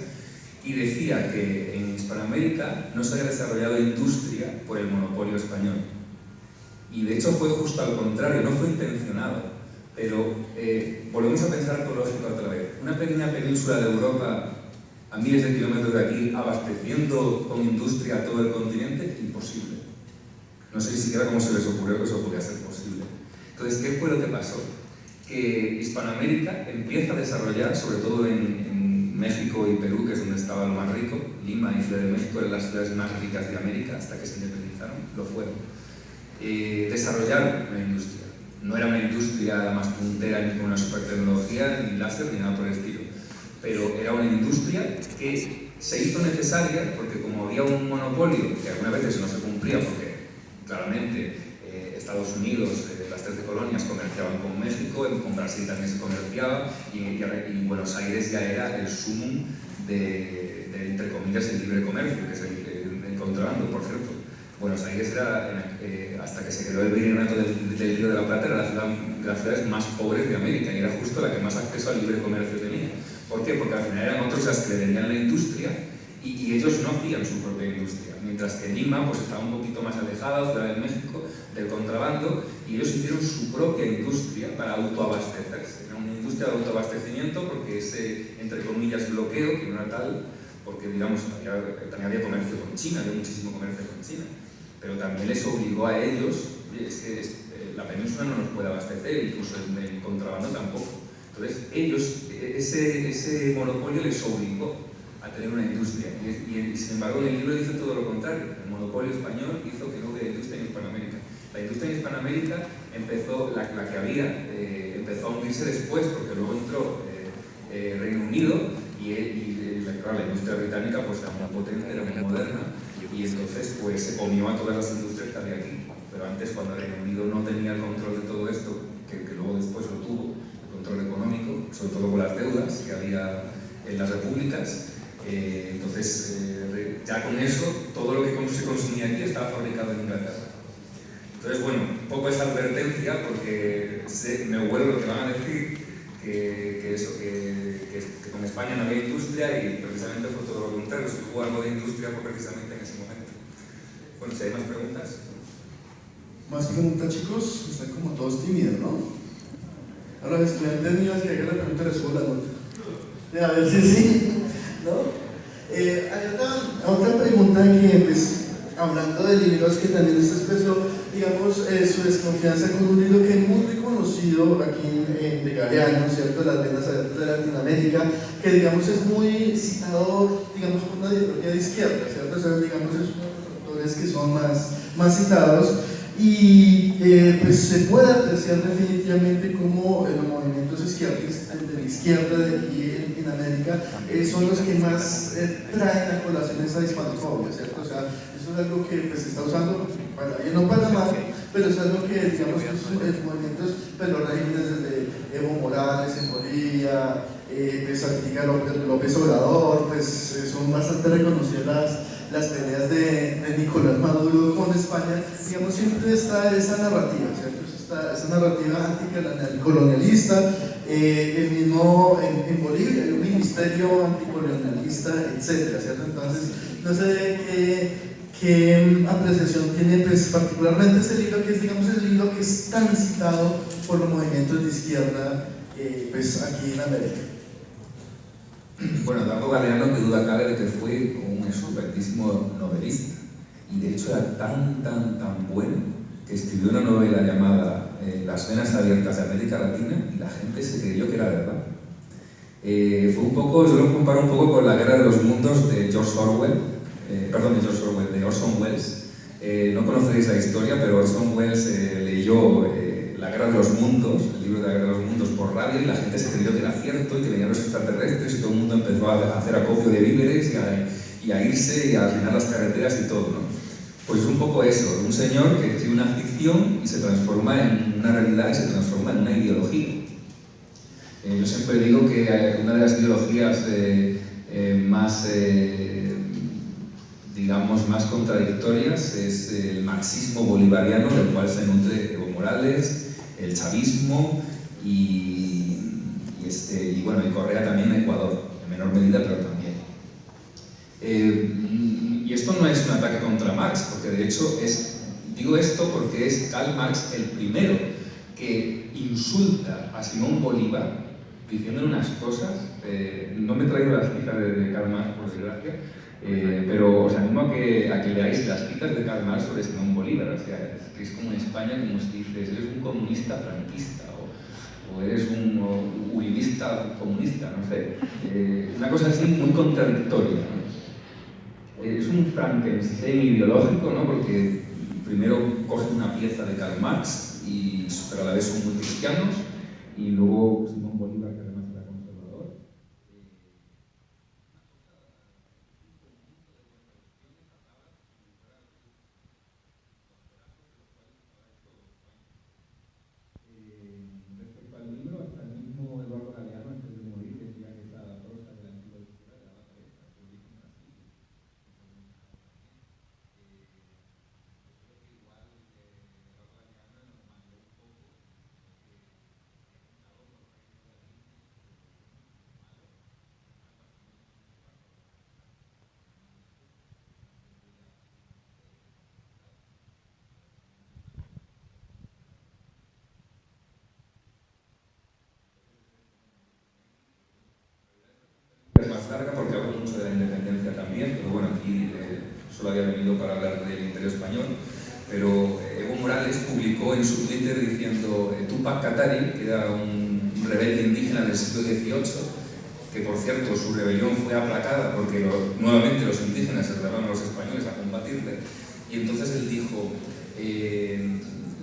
y decía que en Hispanoamérica no se había desarrollado industria por el monopolio español. Y de hecho fue justo al contrario, no fue intencionado, pero volvemos a pensar con lógica otra vez. Una pequeña península de Europa a miles de kilómetros de aquí, abasteciendo con industria a todo el continente, imposible. No sé ni siquiera cómo se les ocurrió que eso podía ser posible. Entonces, ¿qué fue lo que pasó? Que Hispanoamérica empieza a desarrollar, sobre todo en México y Perú, que es donde estaba lo más rico. Lima y Ciudad de México eran las ciudades más ricas de América hasta que se independizaron, lo fueron. Desarrollar una industria. No era una industria más puntera ni con una super tecnología, ni láser, ni nada por el estilo. Pero era una industria que se hizo necesaria porque como había un monopolio que algunas veces no se cumplía porque claramente Estados Unidos, las 13 colonias comerciaban con México, con Brasil también se comerciaba y Buenos Aires ya era el sumum de entre comillas, el libre comercio, que es el contrabando, por cierto. Buenos Aires era, hasta que se creó el virreinato del Río de la Plata, era de las ciudades más pobres de América y era justo la que más acceso al libre comercio tenía. ¿Por qué? Porque al final eran otros las que le tenían la industria y ellos no hacían su propia industria. Mientras que Lima pues, estaba un poquito más alejada, Ciudad de México, del contrabando, y ellos hicieron su propia industria para autoabastecerse. Era una industria de autoabastecimiento porque ese, entre comillas, bloqueo, que no era tal, porque digamos, también había comercio con China, había muchísimo comercio con China, pero también les obligó a ellos, oye, es que la península no nos puede abastecer, incluso el contrabando tampoco. Entonces, ellos, ese monopolio les obligó a tener una industria. Y sin embargo, el libro dice todo lo contrario. El monopolio español hizo que no hubiera industria en Hispanoamérica. La industria en Hispanoamérica empezó, la que había, empezó a hundirse después, porque luego entró Reino Unido y claro, la industria británica pues, era muy potente, era muy moderna, y entonces pues, se comió a todas las industrias que había aquí. Pero antes, cuando el Reino Unido no tenía el control de todo esto, que luego después lo tuvo, control económico, sobre todo con las deudas que había en las repúblicas. Entonces, ya con eso, todo lo que se consumía aquí estaba fabricado en Inglaterra. Entonces, bueno, un poco esa advertencia, porque me huele lo que van a decir, que con España no había industria y precisamente fue todo lo contrario, si hubo algo de industria fue precisamente en ese momento. Bueno, si hay más preguntas. Más preguntas, chicos, están como todos tímidos, ¿no? Ahora, los estudiantes míos que hagan la pregunta les subo la nota. A ver si sí, ¿no? Hay otra pregunta que, pues, hablando de libros que también está expresó, digamos, su desconfianza con un libro que es muy reconocido aquí de Galeano, ¿cierto? Las venas abiertas de Latinoamérica, que, digamos, es muy citado, digamos, por una ideología de izquierda, ¿cierto? O sea, digamos, es uno de los autores que son más citados. Y pues se puede apreciar definitivamente cómo los movimientos izquierdistas de la izquierda de aquí en América son los que más traen a colación esa hispanofobia, ¿cierto? O sea, eso es algo que pues, se está usando para bien o para mal, pero es algo que, digamos, los movimientos, pues los regímenes desde Evo Morales en Bolivia, pues Artiga López Obrador, pues son bastante reconocidas las peleas de Nicolás Maduro con España, digamos, siempre está esa narrativa, ¿cierto? Esa narrativa anticolonialista, el mismo en Bolivia hay un ministerio anticolonialista, etcétera, ¿cierto? Entonces, no sé ¿qué apreciación tiene pues, particularmente ese libro, que es digamos el libro que es tan citado por los movimientos de izquierda pues, aquí en América? Bueno, Eduardo Galeano, que duda cabe de que fue un expertísimo novelista, y de hecho era tan bueno que escribió una novela llamada Las venas abiertas de América Latina y la gente se creyó que era verdad. Fue un poco, yo lo comparo un poco con La guerra de los mundos de George Orwell, de Orson Welles. No conoceréis la historia, pero Orson Welles leyó La guerra de los mundos, el libro de La guerra de los mundos, por radio, y la gente se creyó que era cierto y que venían los extraterrestres, y todo el mundo empezó a hacer acopio de víveres y a irse y a llenar las carreteras y todo, ¿no? Pues es un poco eso, un señor que escribe una ficción y se transforma en una realidad y se transforma en una ideología. Yo siempre digo que una de las ideologías más, digamos, más contradictorias es el marxismo bolivariano, del cual se nutre Evo Morales, el chavismo y bueno, y Correa también en Ecuador, en menor medida, pero también. Y esto no es un ataque contra Marx, porque de hecho digo esto porque es Karl Marx el primero que insulta a Simón Bolívar diciéndole unas cosas. No me he traído las citas de Karl Marx, por desgracia, pero os animo a que leáis las citas de Karl Marx sobre Simón Bolívar. O sea, es como en España, como si dices, eres un comunista franquista o eres un uribista comunista, no sé. Una cosa así muy contradictoria, ¿no? Es un Frankenstein ideológico, ¿no? Porque primero cogen una pieza de Karl Marx, pero a la vez son muy cristianos, y luego Simón Bolívar, que además era conservador. Respecto al libro, hasta el mismo Eduardo Galeano, antes de morir, decía que esa prosa de la antigua izquierda le daba pereza, que lo dijo en Brasil. Es más larga porque hablo mucho de la independencia también, pero bueno, aquí solo había venido para hablar del Imperio Español. Pero Evo Morales publicó en su Twitter diciendo Tupac Katari, que era un rebelde indígena del siglo XVIII, que por cierto su rebelión fue aplacada porque nuevamente los indígenas se retaron a los españoles a combatirle, y entonces él dijo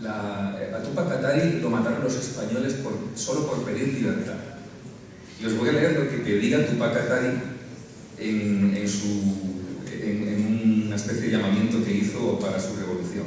a Tupac Katari lo mataron los españoles solo por pedir libertad. Y os voy a leer lo que pedía Tupac Katari en una especie de llamamiento que hizo para su revolución.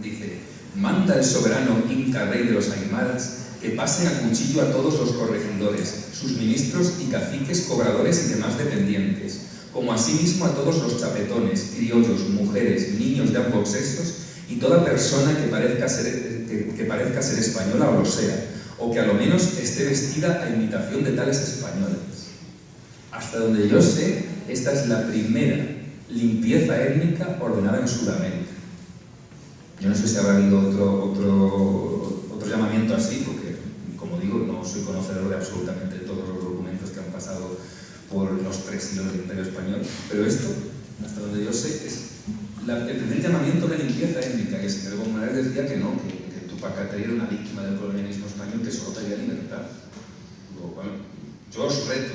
Dice: manda el soberano Inca rey de los Aymaras que pasen a cuchillo a todos los corregidores, sus ministros y caciques, cobradores y demás dependientes, como asimismo a todos los chapetones, criollos, mujeres, niños de ambos sexos y toda persona que parezca ser española o lo sea, o que a lo menos esté vestida a imitación de tales españoles. Hasta donde yo sé, esta es la primera limpieza étnica ordenada en Sudamérica. Yo no sé si habrá habido otro llamamiento así, porque, como digo, no soy conocedor de absolutamente todos los documentos que han pasado por los 3 siglos del Imperio Español, pero esto, hasta donde yo sé, es el primer llamamiento de limpieza étnica, que el señor Evo Morales decía que no, que Tupac Katari era una víctima del colonialismo español que solo pedía libertad. Bueno, yo os reto,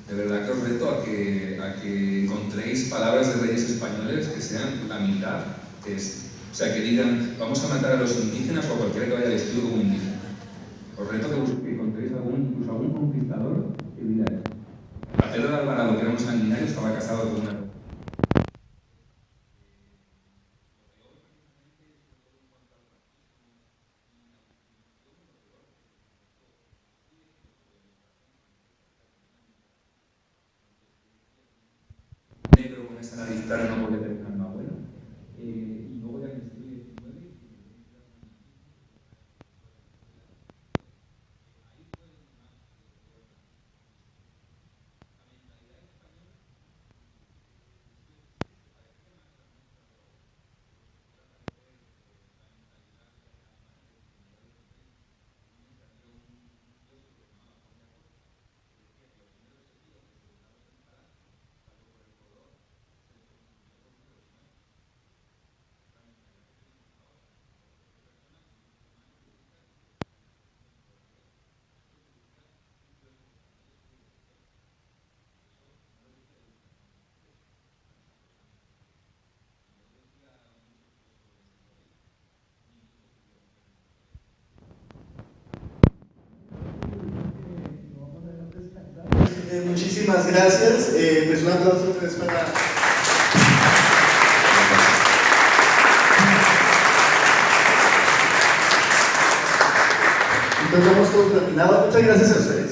de verdad que os reto a que encontréis palabras de reyes españoles que sean la mitad de esto. O sea, que digan, vamos a matar a los indígenas o a cualquiera que vaya vestido como indígena. Os reto que encontréis incluso algún conquistador que diga eso. Pedro de Alvarado, que era un sanguinario, estaba casado con una... negro con esa nariz clara no podía tener alma buena. Y luego ya en el siglo XIX... Muchísimas gracias. Pues un aplauso otra vez para... Entonces vamos todo terminado. Muchas gracias a ustedes.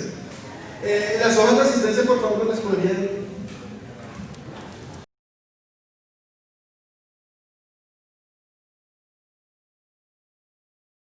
Las hojas de asistencia, por favor, las podrían